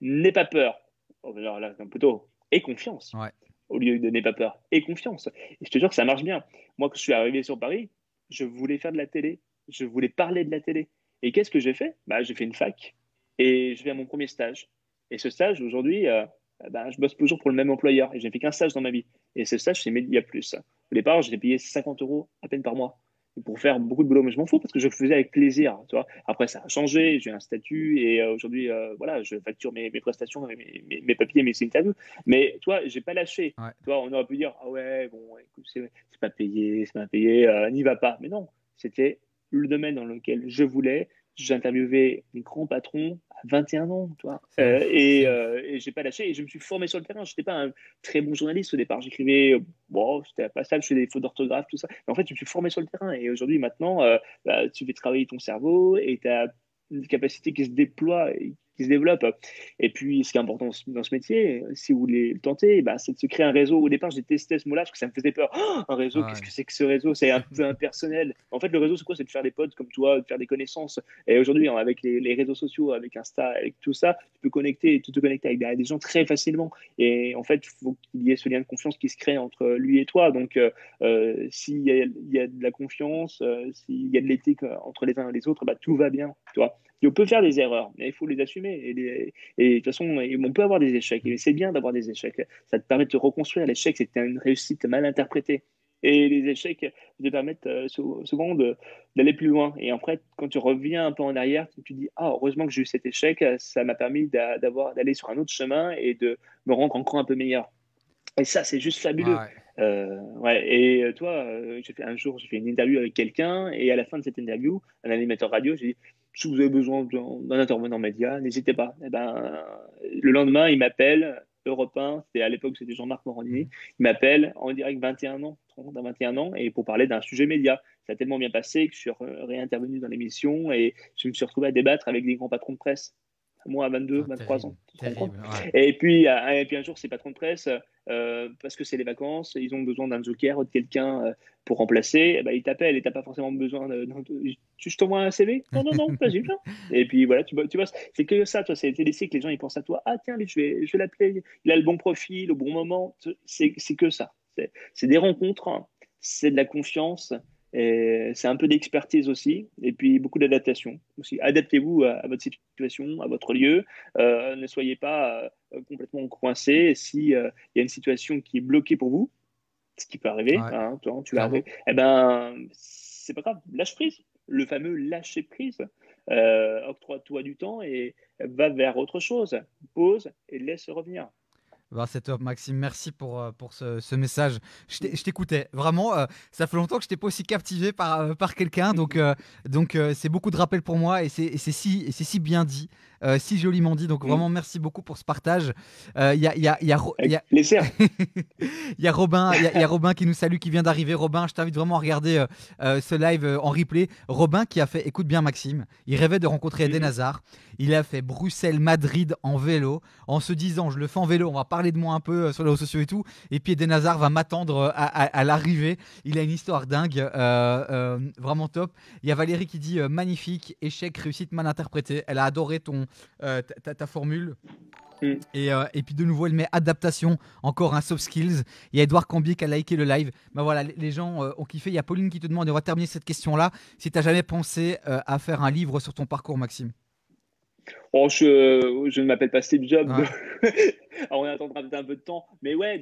n'aie pas peur. Oh, alors là, plutôt, aie confiance Ouais. au lieu de n'aie pas peur. Aie confiance. Et je te jure que ça marche bien. Moi, quand je suis arrivé sur Paris, je voulais faire de la télé, je voulais parler de la télé. Et qu'est-ce que j'ai fait? Bah, j'ai fait une fac et je vais à mon premier stage. Et ce stage, aujourd'hui, bah, je bosse toujours pour le même employeur et j'ai fait qu'un stage dans ma vie. Et ce stage, c'est Média Plus. Au départ, j'étais payé 50 euros à peine par mois pour faire beaucoup de boulot, mais je m'en fous parce que je le faisais avec plaisir. Tu vois. Après, ça a changé, j'ai un statut et aujourd'hui, voilà, je facture mes prestations, mes papiers, mes interviews. Mais toi, j'ai pas lâché. Ouais. Tu vois, on aurait pu dire: ah ouais, bon, écoute, c'est pas payé, c'est pas payé, n'y va pas. Mais non, c'était le domaine dans lequel je voulais. J'interviewais des grands patrons à 21 ans, toi. C'est ouf. C'est ouf. Et j'ai pas lâché et je me suis formé sur le terrain. Je n'étais pas un très bon journaliste au départ. J'écrivais, bon, c'était passable, je faisais des fautes d'orthographe, tout ça. Mais en fait, je me suis formé sur le terrain et aujourd'hui, maintenant, bah, tu fais travailler ton cerveau et tu as une capacité qui se déploie et qui se développe. Et puis, ce qui est important dans ce métier, si vous voulez le tenter, bah, c'est de se créer un réseau. Au départ, j'ai testé ce mot-là parce que ça me faisait peur. Oh, un réseau, qu'est-ce Ouais. que c'est que ce réseau? C'est un peu impersonnel. En fait, le réseau, c'est quoi? C'est de faire des potes comme toi, de faire des connaissances. Et aujourd'hui, avec les réseaux sociaux, avec Insta, avec tout ça, tu te connecter avec des gens très facilement. Et en fait, il faut qu'il y ait ce lien de confiance qui se crée entre lui et toi. Donc, s'il y a de la confiance, s'il y a de l'éthique entre les uns et les autres, bah, tout va bien. Tu vois. Et on peut faire des erreurs, mais il faut les assumer. Et de toute façon, on peut avoir des échecs. Et c'est bien d'avoir des échecs. Ça te permet de te reconstruire. L'échec, c'est une réussite mal interprétée. Et les échecs te permettent souvent d'aller plus loin. Et en fait, quand tu reviens un peu en arrière, tu te dis: ah, heureusement que j'ai eu cet échec, ça m'a permis d'aller sur un autre chemin et de me rendre encore un peu meilleur. Et ça, c'est juste fabuleux. Ouais. Ouais. Et toi, un jour, j'ai fait une interview avec quelqu'un, et à la fin de cette interview, un animateur radio, j'ai dit: si vous avez besoin d'un intervenant média, n'hésitez pas. Et ben, le lendemain, il m'appelle, Europe 1, c'était à l'époque, c'était Jean-Marc Morandini, il m'appelle en direct, 21 ans, 30 à 21 ans, et pour parler d'un sujet média. Ça a tellement bien passé que je suis réintervenu dans l'émission et je me suis retrouvé à débattre avec des grands patrons de presse. Moi, à 22, Ah, 23 terrible. ans, tu te rends compte? Terrible. Ouais. Et puis un jour, ces patrons de presse, parce que c'est les vacances, ils ont besoin d'un joker ou de quelqu'un pour remplacer, eh ben, ils t'appellent et tu n'as pas forcément besoin je t'envoie un CV? Non, non, non, vas-y, viens. Et puis voilà, tu vois, c'est que ça, toi, c'est laissé que les gens ils pensent à toi. Ah, tiens, lui, je vais l'appeler, il a le bon profil, au bon moment. C'est que ça. C'est des rencontres, hein. C'est de la confiance. Et c'est un peu d'expertise aussi, et puis beaucoup d'adaptation aussi. Adaptez-vous à votre situation, à votre lieu. Ne soyez pas complètement coincé. Si il y a une situation qui est bloquée pour vous, ce qui peut arriver, Ouais. hein, tu vas arriver, Clairement. eh ben, c'est pas grave, lâche prise. Le fameux lâcher prise. Octroie-toi du temps et va vers autre chose. Pause et laisse revenir. Bah, c'est top, Maxime. Merci pour ce message. Je t'écoutais. Vraiment, ça fait longtemps que je t'ai pas aussi captivé par quelqu'un. Donc, c'est beaucoup de rappels pour moi et c'est si bien dit, si joliment dit. Donc, vraiment, merci beaucoup pour ce partage. Il y Avec a, plaisir. il y a Robin, il y a Robin qui nous salue, qui vient d'arriver. Robin, je t'invite vraiment à regarder ce live en replay. Robin qui a fait, écoute bien, Maxime, il rêvait de rencontrer Eden Hazard. Il a fait Bruxelles-Madrid en vélo en se disant: je le fais en vélo, on va parler de moi un peu sur les réseaux sociaux et tout. Et puis Eden Hazard va m'attendre à l'arrivée. Il a une histoire dingue, vraiment top. Il y a Valérie qui dit magnifique, échec, réussite mal interprétée. Elle a adoré ta formule. Mm. Et puis de nouveau, elle met adaptation, encore un soft skills. Il y a Edouard Cambier qui a liké le live. Ben voilà, les gens ont kiffé. Il y a Pauline qui te demande, et on va terminer cette question-là, si tu n'as jamais pensé à faire un livre sur ton parcours, Maxime. Oh, je ne m'appelle pas Steve Jobs. Ouais. Alors, on attendra peut-être un peu de temps. Mais ouais,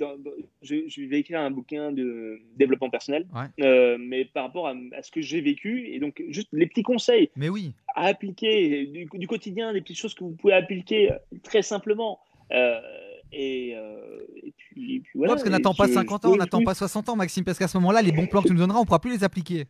je vais écrire un bouquin de développement personnel, Ouais. mais par rapport à ce que j'ai vécu. Et donc, juste les petits conseils Mais oui. à appliquer du quotidien, des petites choses que vous pouvez appliquer très simplement. Euh, et puis Ouais, voilà. parce qu'on Et n'attend pas 50 ans, on n'attend oui. pas 60 ans, Maxime, parce qu'à ce moment-là, les bons plans que tu nous donneras, on ne pourra plus les appliquer.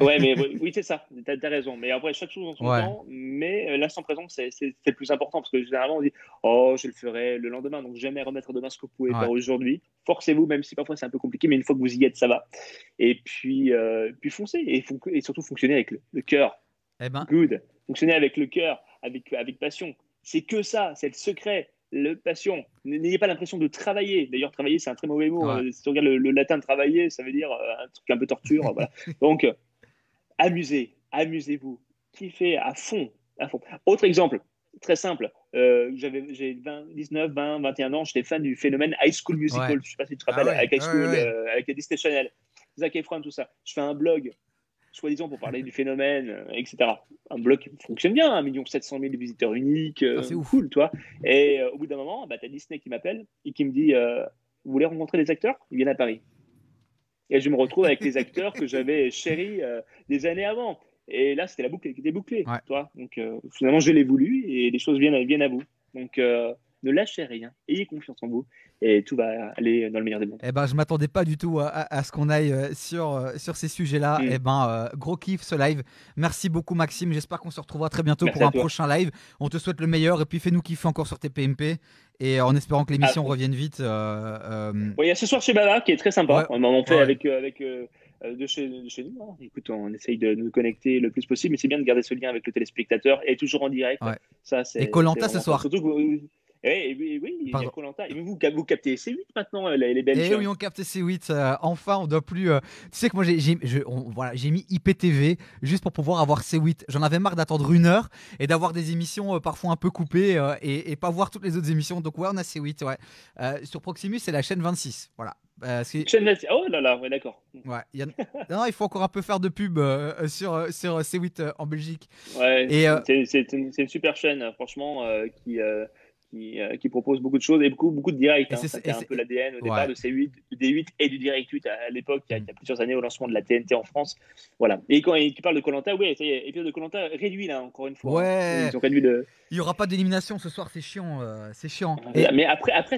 Ouais, mais oui, c'est ça. T'as raison. Mais après, chaque chose en son Ouais. temps. Mais l'instant présent, c'est le plus important parce que généralement, on dit, oh, je le ferai le lendemain. Donc, jamais remettre demain ce que vous pouvez Ouais. faire aujourd'hui. Forcez-vous, même si parfois c'est un peu compliqué, mais une fois que vous y êtes, ça va. Et puis foncez et surtout fonctionner avec le cœur. Eh ben, Good. Fonctionner avec le cœur, avec passion. C'est que ça, c'est le secret. Le passion. N'ayez pas l'impression de travailler. D'ailleurs, travailler, c'est un très mauvais mot. ouais. Si tu regardes le latin travailler, ça veut dire un truc un peu torture. Voilà. Donc, amusez-vous, kiffez à fond, à fond. Autre exemple, très simple. J'ai 19, 20, 21 ans, j'étais fan du phénomène High School Ouais. Musical. Je ne sais pas si tu te Ah rappelles, ouais. avec High Ouais, School, ouais. avec Disney Channel, Zac Efron, tout ça. Je fais un blog, soi-disant pour parler du phénomène, etc. Un blog qui fonctionne bien, 1 700 000 visiteurs uniques, Ah, c'est ouf. cool, toi. Et au bout d'un moment, bah, tu as Disney qui m'appelle et qui me dit vous voulez rencontrer les acteurs? Ils viennent à Paris. Et je me retrouve avec les acteurs que j'avais chéris des années avant. Et là, c'était la boucle qui était bouclée. Ouais. Toi. Donc, finalement, je l'ai voulu et les choses viennent à vous. Donc, ne lâchez rien, ayez confiance en vous et tout va aller dans le meilleur des mondes. Eh ben, je m'attendais pas du tout à ce qu'on aille sur ces sujets-là. Mm. Eh ben, gros kiff ce live. Merci beaucoup, Maxime. J'espère qu'on se retrouvera très bientôt Merci pour à un toi. prochain live. On te souhaite le meilleur et puis fais-nous kiffer encore sur tes PMP et en espérant que Ah, l'émission revienne vite. ouais, il y a ce soir chez Baba qui est très Ouais, sympa. On en fait ouais. avec de chez nous, hein. Écoute, on essaye de nous connecter le plus possible, mais c'est bien de garder ce lien avec le téléspectateur et toujours en direct. Ouais. Ça, Et c'est Colanta ce vraiment top. soir. Surtout que oui, il y a Pardon. koh Et vous captez C8 maintenant, les Et Belges. oui, on capte C8. Enfin, on doit plus. Tu sais que moi, voilà, j'ai mis IPTV juste pour pouvoir avoir C8. J'en avais marre d'attendre 1 heure et d'avoir des émissions parfois un peu coupées et pas voir toutes les autres émissions. Donc, ouais, on a C8. Ouais. Sur Proximus, c'est la chaîne 26. Voilà. Oh là là, ouais, d'accord. Ouais, non, il faut encore un peu faire de pub sur C8 en Belgique. Ouais, Et c'est une super chaîne, franchement, qui propose beaucoup de choses et beaucoup de directs. et Hein. c'est. Ça, c'était un peu l'ADN au départ Ouais. de C8, du D8 et du Direct 8 à l'époque, il y Mm. a plusieurs années, au lancement de la TNT en France. Voilà. Et quand tu parles de koh oui, ça y est, épisode de koh réduit, là, encore une fois. Hein. Ouais. Ils ont réduit le. Il n'y aura pas d'élimination ce soir, c'est chiant. C'est chiant. Et Mais après alors,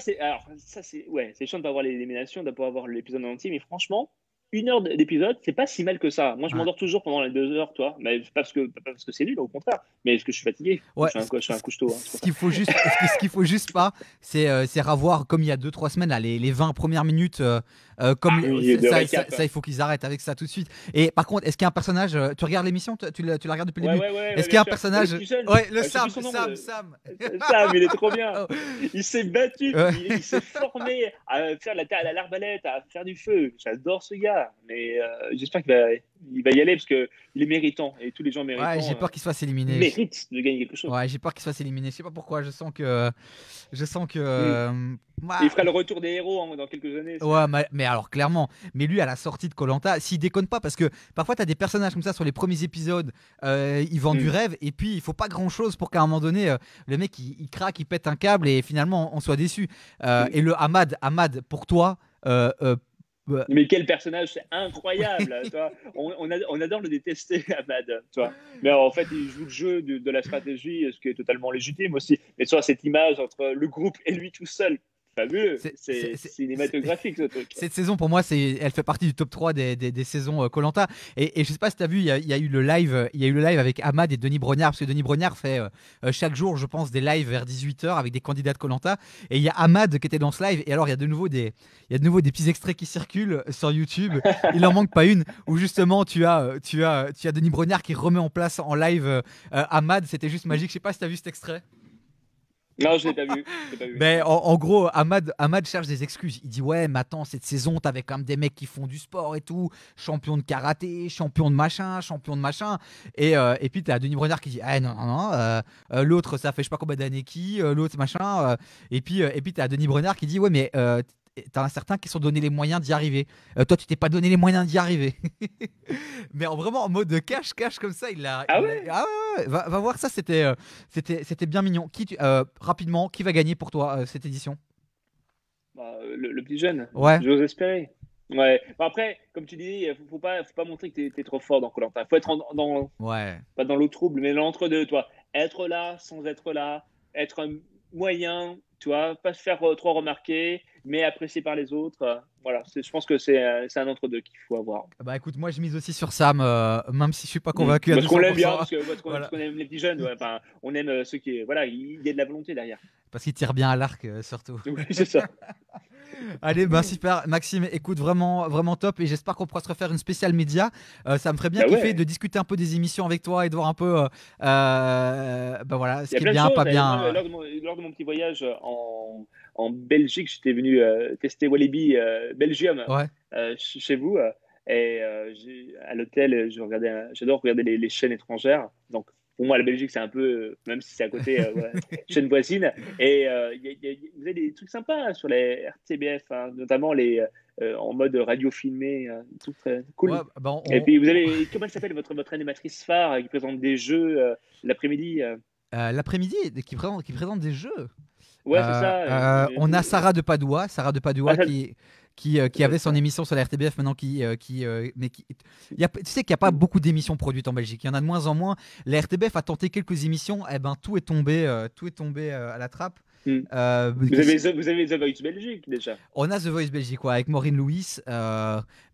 ça, c'est chiant de pas avoir l'élimination, de pas avoir l'épisode en entier, mais franchement, 1 heure d'épisode, c'est pas si mal que ça. Moi, je ouais. m'endors toujours pendant les 2 heures, toi. Mais pas parce que c'est nul, au contraire, mais parce que je suis fatigué. Ouais, Je suis un couche-tôt, hein, c'est pour ce ça. qu'il faut juste, ce qu'il faut juste pas, c'est revoir comme il y a 2-3 semaines là, les 20 premières minutes, comme Ah oui, de récap. ça, il faut qu'ils arrêtent avec ça tout de suite. Et par contre, est-ce qu'il y a un personnage, tu regardes l'émission, tu la regardes depuis le Ouais, début. ouais, ouais, Est-ce qu'il y bien a un sûr. personnage, Le petit jeune. ouais, le Je sais Sam, plus son nom. Sam. Sam, il est trop bien. Oh, Il s'est battu, ouais. il s'est formé à faire l'arbalète, à faire du feu. J'adore ce gars. Mais j'espère qu'il va y aller parce qu'il est méritant. Et tous les gens Ouais, j'ai méritants peur qu'il se fasse éliminer. méritent de gagner quelque chose. Ouais, j'ai peur qu'il se fasse éliminer. Je sais pas pourquoi. Je sens que. Mm. Moi, Et il fera le retour des héros dans quelques années. ouais, mais alors clairement, mais lui à la sortie de koh s'il déconne pas, parce que parfois t'as des personnages comme ça sur les premiers épisodes, ils vendent du Mm. rêve, et puis il faut pas grand chose pour qu'à un moment donné, le mec il craque, il pète un câble, et finalement on soit déçu. Mm. Et le Ahmad, pour toi, Mais quel personnage, c'est incroyable. Toi. On adore le détester, Ahmad. Toi. Mais en fait, il joue le jeu de la stratégie, ce qui est totalement légitime aussi. Mais tu vois, cette image entre le groupe et lui tout seul, fabuleux. C'est cinématographique ce truc. cette saison pour moi elle fait partie du top 3 des saisons koh et je sais pas si tu as vu, il y a eu le live avec Ahmad et Denis Brognard, parce que Denis Brognard fait chaque jour je pense des lives vers 18 h avec des candidats de koh et il y a Ahmad qui était dans ce live, et alors il y a de nouveau des petits extraits qui circulent sur YouTube. Il en manque pas une où justement tu as Denis Brognard qui remet en place en live Ahmad. C'était juste magique. Je sais pas si tu as vu cet extrait. Non, je l'ai pas vu. Je l'ai pas vu. Ben, en gros, Ahmad cherche des excuses. Il dit ouais, mais attends, cette saison, t'avais quand même des mecs qui font du sport et tout, champion de karaté, champion de machin. Et puis t'as Denis Brognard qui dit ah non, l'autre ça fait je sais pas combien d'années l'autre machin. Et puis t'as Denis Brognard qui dit ouais, mais t'en as certains qui se sont donné les moyens d'y arriver. Toi, tu t'es pas donné les moyens d'y arriver. Mais vraiment en mode cash comme ça, Ah ouais? Ah ouais. Va voir ça, c'était bien mignon. Rapidement, qui va gagner pour toi cette édition? Bah, le plus jeune, Ouais, j'ose espérer. Ouais. Bon, après, comme tu dis, faut pas montrer que t'es trop fort dans koh. Faut être ouais. pas dans l'eau trouble, mais l'entre-deux, toi. Être là sans être là, être un moyen, tu vois, pas se faire trop remarquer, mais apprécié par les autres. Voilà, je pense que c'est un entre-deux qu'il faut avoir. Bah écoute, moi je mise aussi sur Sam, même si je suis pas Mm. convaincu à Parce qu'on l'aime bien, 200%. parce Voilà. qu'on aime les petits jeunes, ouais. Enfin, on aime ceux qui, voilà, il y a de la volonté derrière. Parce qu'il tire bien à l'arc, surtout. Oui, c'est ça. Allez, bah super, Maxime, écoute, vraiment, vraiment top, et j'espère qu'on pourra se refaire une spéciale média. Ça me ferait bien Bah kiffer de ouais. discuter un peu des émissions avec toi et de voir un peu, bah voilà, ce Il y a qui est plein de bien, choses. pas Moi, bien. lors de mon petit voyage en Belgique, j'étais venu tester Walibi Belgium Ouais. chez vous. Et à l'hôtel, j'adore regarder les chaînes étrangères. Donc, pour moi, la Belgique, c'est un peu, même si c'est à côté, voilà, chaîne voisine. Et vous avez des trucs sympas hein, sur les RTBF, hein, notamment en mode radio filmé, tout très Ouais, cool. bah Et puis, vous avez, comment elle s'appelle, votre animatrice phare qui présente des jeux l'après-midi l'après-midi, qui présente des jeux. Ouais, c'est ça. On a Sarah de Padoua Ah, ça- qui c'est avait son ça. émission sur la RTBF maintenant, tu sais qu'il n'y a pas beaucoup d'émissions produites en Belgique. Il y en a de moins en moins. La RTBF a tenté quelques émissions, et ben tout est tombé à la trappe. Hmm. Euh, Vous avez The Voice Belgique déjà. on a The Voice Belgique, ouais, avec Maureen Louis,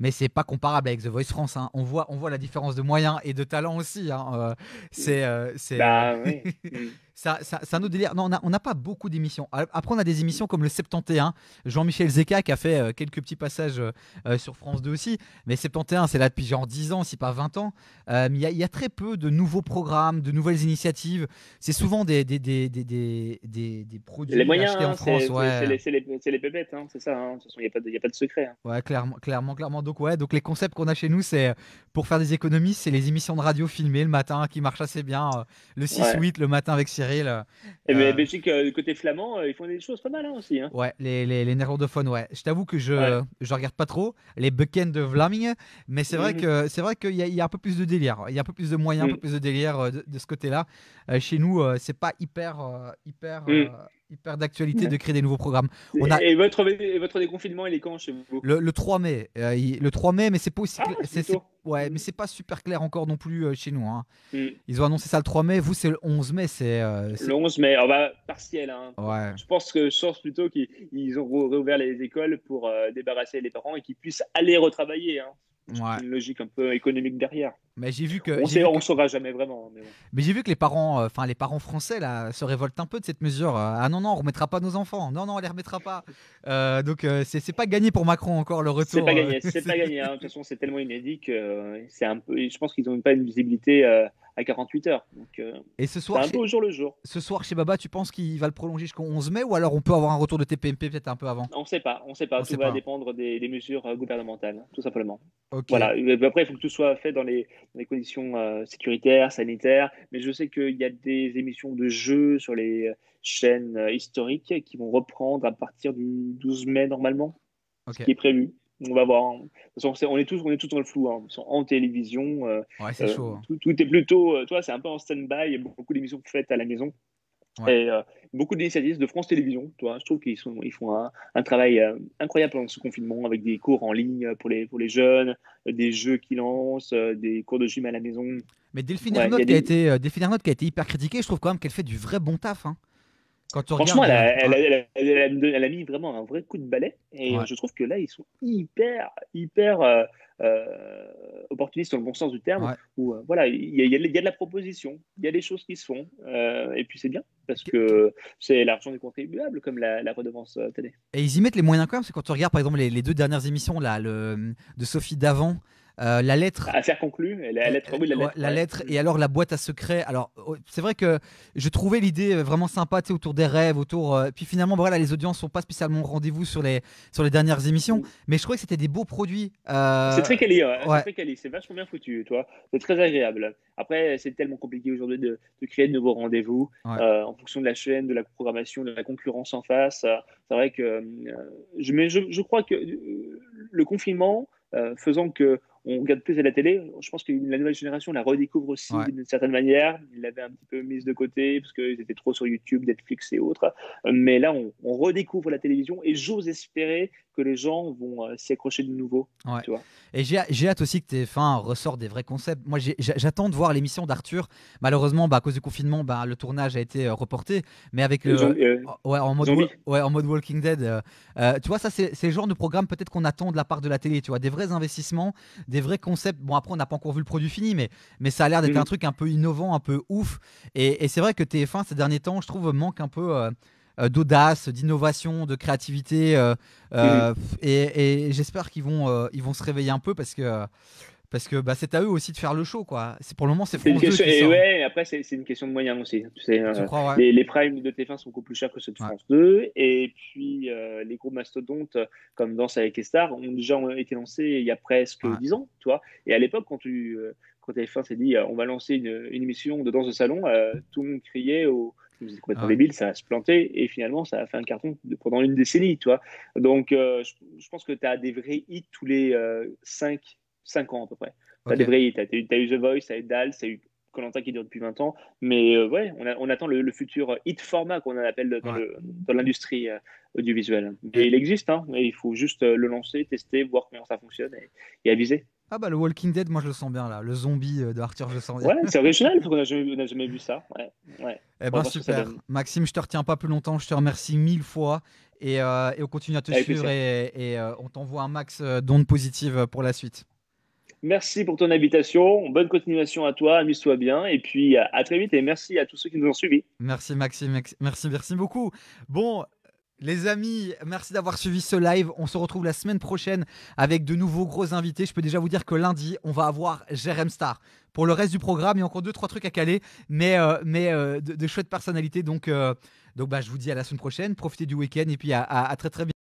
mais c'est pas comparable avec The Voice France, hein. On voit la différence de moyens et de talent aussi, hein. Hmm. C'est Bah oui. Hmm. c'est un autre délire. Non, on n'a pas beaucoup d'émissions. Après, on a des émissions comme le 71, Jean-Michel Zeka qui a fait quelques petits passages sur France 2 aussi. Mais 71, c'est là depuis genre 10 ans, si pas 20 ans. Mais il y a très peu de nouveaux programmes, de nouvelles initiatives. C'est souvent des Les produits moyens, achetés en hein, France, ouais. c'est les pépettes, hein, c'est ça. Hein. De toute façon, il n'y a pas de secret. Hein. Ouais, clairement, clairement, clairement. Donc, ouais, donc les concepts qu'on a chez nous, c'est pour faire des économies, c'est les émissions de radio filmées le matin qui marchent assez bien. Le Ouais. 6-8 le matin avec Cyril. Et mais Euh, Belgique, côté flamand, ils font des choses pas mal hein, aussi. Hein. ouais, les néerlandophones, ouais. Je t'avoue que Ouais. je regarde pas trop les Bucken de Vlamingen, mais Mhm. c'est vrai qu'il y a un peu plus de délire. Il y a un peu plus de moyens, un peu Mhm. plus de délire de ce côté-là. Chez nous, c'est pas hyper d'actualité de Mhm. créer des nouveaux programmes. On a Et votre déconfinement, il est quand chez vous? le 3 mai, le 3 mai, mais c'est pas aussi Ah, c'est bientôt. ouais, mais Mhm. c'est pas super clair encore non plus chez nous, hein. Mhm. Ils ont annoncé ça le 3 mai, vous c'est le 11 mai, Le 11 mai, oh bah, partiel. Hein. ouais, Je pense plutôt qu'ils ont réouvert les écoles pour débarrasser les parents et qu'ils puissent aller retravailler. Hein. Je pense ouais. qu'il y a une logique un peu économique derrière. Mais On saura jamais vraiment. Mais bon. j'ai vu que les parents français là se révoltent un peu de cette mesure. Ah non non, on remettra pas nos enfants. Non non, on les remettra pas. Donc c'est pas gagné pour Macron encore le C'est retour. pas gagné, c'est pas gagné. Hein. De toute façon, c'est tellement inédit que c'est un peu. Je pense qu'ils n'ont pas une visibilité à 48 heures. Donc, Et c'est un peu au jour le jour. ce soir chez Baba, tu penses qu'il va le prolonger jusqu'au 11 mai, ou alors on peut avoir un retour de TPMP peut-être un peu avant? On ne sait pas, on sait pas. On Tout sait va pas. dépendre des mesures gouvernementales, tout simplement. Ok. Voilà. Et après, il faut que tout soit fait dans les conditions sécuritaires, sanitaires. Mais je sais qu'il y a des émissions de jeux sur les chaînes historiques qui vont reprendre à partir du 12 mai normalement, ce Ok. qui est prévu. On va voir. Hein. De toute façon, on est tous dans le flou. Hein. Ils sont en télévision. Ouais, c'est chaud, hein. Tout est plutôt. Toi, c'est un peu en stand-by. Il y a beaucoup d'émissions faites à la maison. Ouais. Et beaucoup d'initiatives de France Télévisions, toi, je trouve ils font un travail incroyable pendant ce confinement avec des cours en ligne pour les jeunes, des jeux qu'ils lancent, des cours de gym à la maison. Mais Ouais, il y a des... Delphine Ernotte qui a été hyper critiquée, je trouve quand même qu'elle fait du vrai bon taf, hein. Quand tu Franchement, regardes. elle a mis vraiment un vrai coup de balai. Et Ouais. je trouve que là, ils sont hyper, hyper opportunistes dans le bon sens du terme. Ouais. Où, voilà, il y a de la proposition, il y a des choses qui se font. Et puis c'est bien, parce Qu- qu- que c'est l'argent des contribuables, comme la redevance télé. Et ils y mettent les moyens quand même, parce que quand tu regardes par exemple les deux dernières émissions là, de Sophie Davant, la lettre. Affaire conclue, la lettre, oui, la Ouais, lettre, la ouais. lettre, et alors la boîte à secrets. Alors c'est vrai que je trouvais l'idée vraiment sympa, tu sais, autour des rêves, puis finalement voilà, les audiences sont pas spécialement au rendez-vous sur les dernières émissions, mais je trouvais que c'était des beaux produits. C'est très quali, ouais. C'est Ouais, très quali, c'est vachement bien foutu, toi. C'est très agréable. Après, c'est tellement compliqué aujourd'hui de créer de nouveaux rendez-vous ouais. en fonction de la chaîne, de la programmation, de la concurrence en face. C'est vrai que mais je crois que le confinement faisant que on regarde plus à la télé. Je pense que la nouvelle génération la redécouvre aussi Ouais. d'une certaine manière. Ils l'avaient un petit peu mise de côté parce qu'ils étaient trop sur YouTube, Netflix et autres. Mais là, on redécouvre la télévision et j'ose espérer que les gens vont s'y accrocher de nouveau. Ouais. Tu vois. Et j'ai hâte aussi que TF1 ressort des vrais concepts. Moi, j'attends de voir l'émission d'Arthur. Malheureusement, à cause du confinement, le tournage a été reporté. Mais avec ouais, Zombie. ouais, en mode Walking Dead, tu vois, ça, c'est le genre de programme peut-être qu'on attend de la part de la télé. Tu vois, des vrais investissements, des vrais concepts. Bon, après, on n'a pas encore vu le produit fini, mais ça a l'air d'être un truc un peu innovant, un peu ouf. Et c'est vrai que TF1, ces derniers temps, je trouve, manque un peu. D'audace, d'innovation, de créativité. Et j'espère ils vont se réveiller un peu parce que c'est à eux aussi de faire le show, quoi. Pour le moment, c'est C'est une France 2 question, qui et sort. ouais, après, c'est une question de moyens aussi. Tu sais, Tu crois, ouais. les primes de TF1 sont beaucoup plus chers que ceux de Ouais. France 2. Et puis, les groupes mastodontes comme Danse avec les stars ont déjà été lancés il y a presque Ouais. 10 ans, tu vois. Et à l'époque, quand TF1 s'est dit on va lancer une émission de danse de salon, tout le monde criait vous êtes complètement Ouais. débile, ça va se planter. Et finalement, ça a fait un carton pendant une décennie, tu vois. Donc, je pense que tu as des vrais hits tous les 5 ans à peu près. T'as Ok. des vrais hits. T'as eu The Voice, t'as eu Dals, t'as eu koh qui dure depuis 20 ans. Mais ouais, on attend le futur hit format qu'on appelle Ouais. dans l'industrie audiovisuelle. Et- Et il existe, hein, mais il faut juste le lancer, tester, voir comment ça fonctionne et aviser. le Walking Dead, moi je le sens bien là. Le zombie de Arthur, je le sens bien. Ouais, c'est original parce on n'a jamais vu ça. Ouais, ouais. Eh On va ben voir ce que ça super. donne. Maxime, je te retiens pas plus longtemps. Je te remercie 1000 fois. Et on continue à te Avec suivre plaisir. et on t'envoie un max d'ondes positives pour la suite. Merci pour ton invitation. Bonne continuation à toi. Amuse-toi bien. Et puis à très vite. Et merci à tous ceux qui nous ont suivis. Merci Maxime, merci beaucoup. Bon, les amis, merci d'avoir suivi ce live. On se retrouve la semaine prochaine avec de nouveaux gros invités. Je peux déjà vous dire que lundi, on va avoir Jérém Star. Pour le reste du programme, il y a encore 2-3 trucs à caler, mais de chouettes personnalités. Donc je vous dis à la semaine prochaine. Profitez du week-end et puis à très très vite.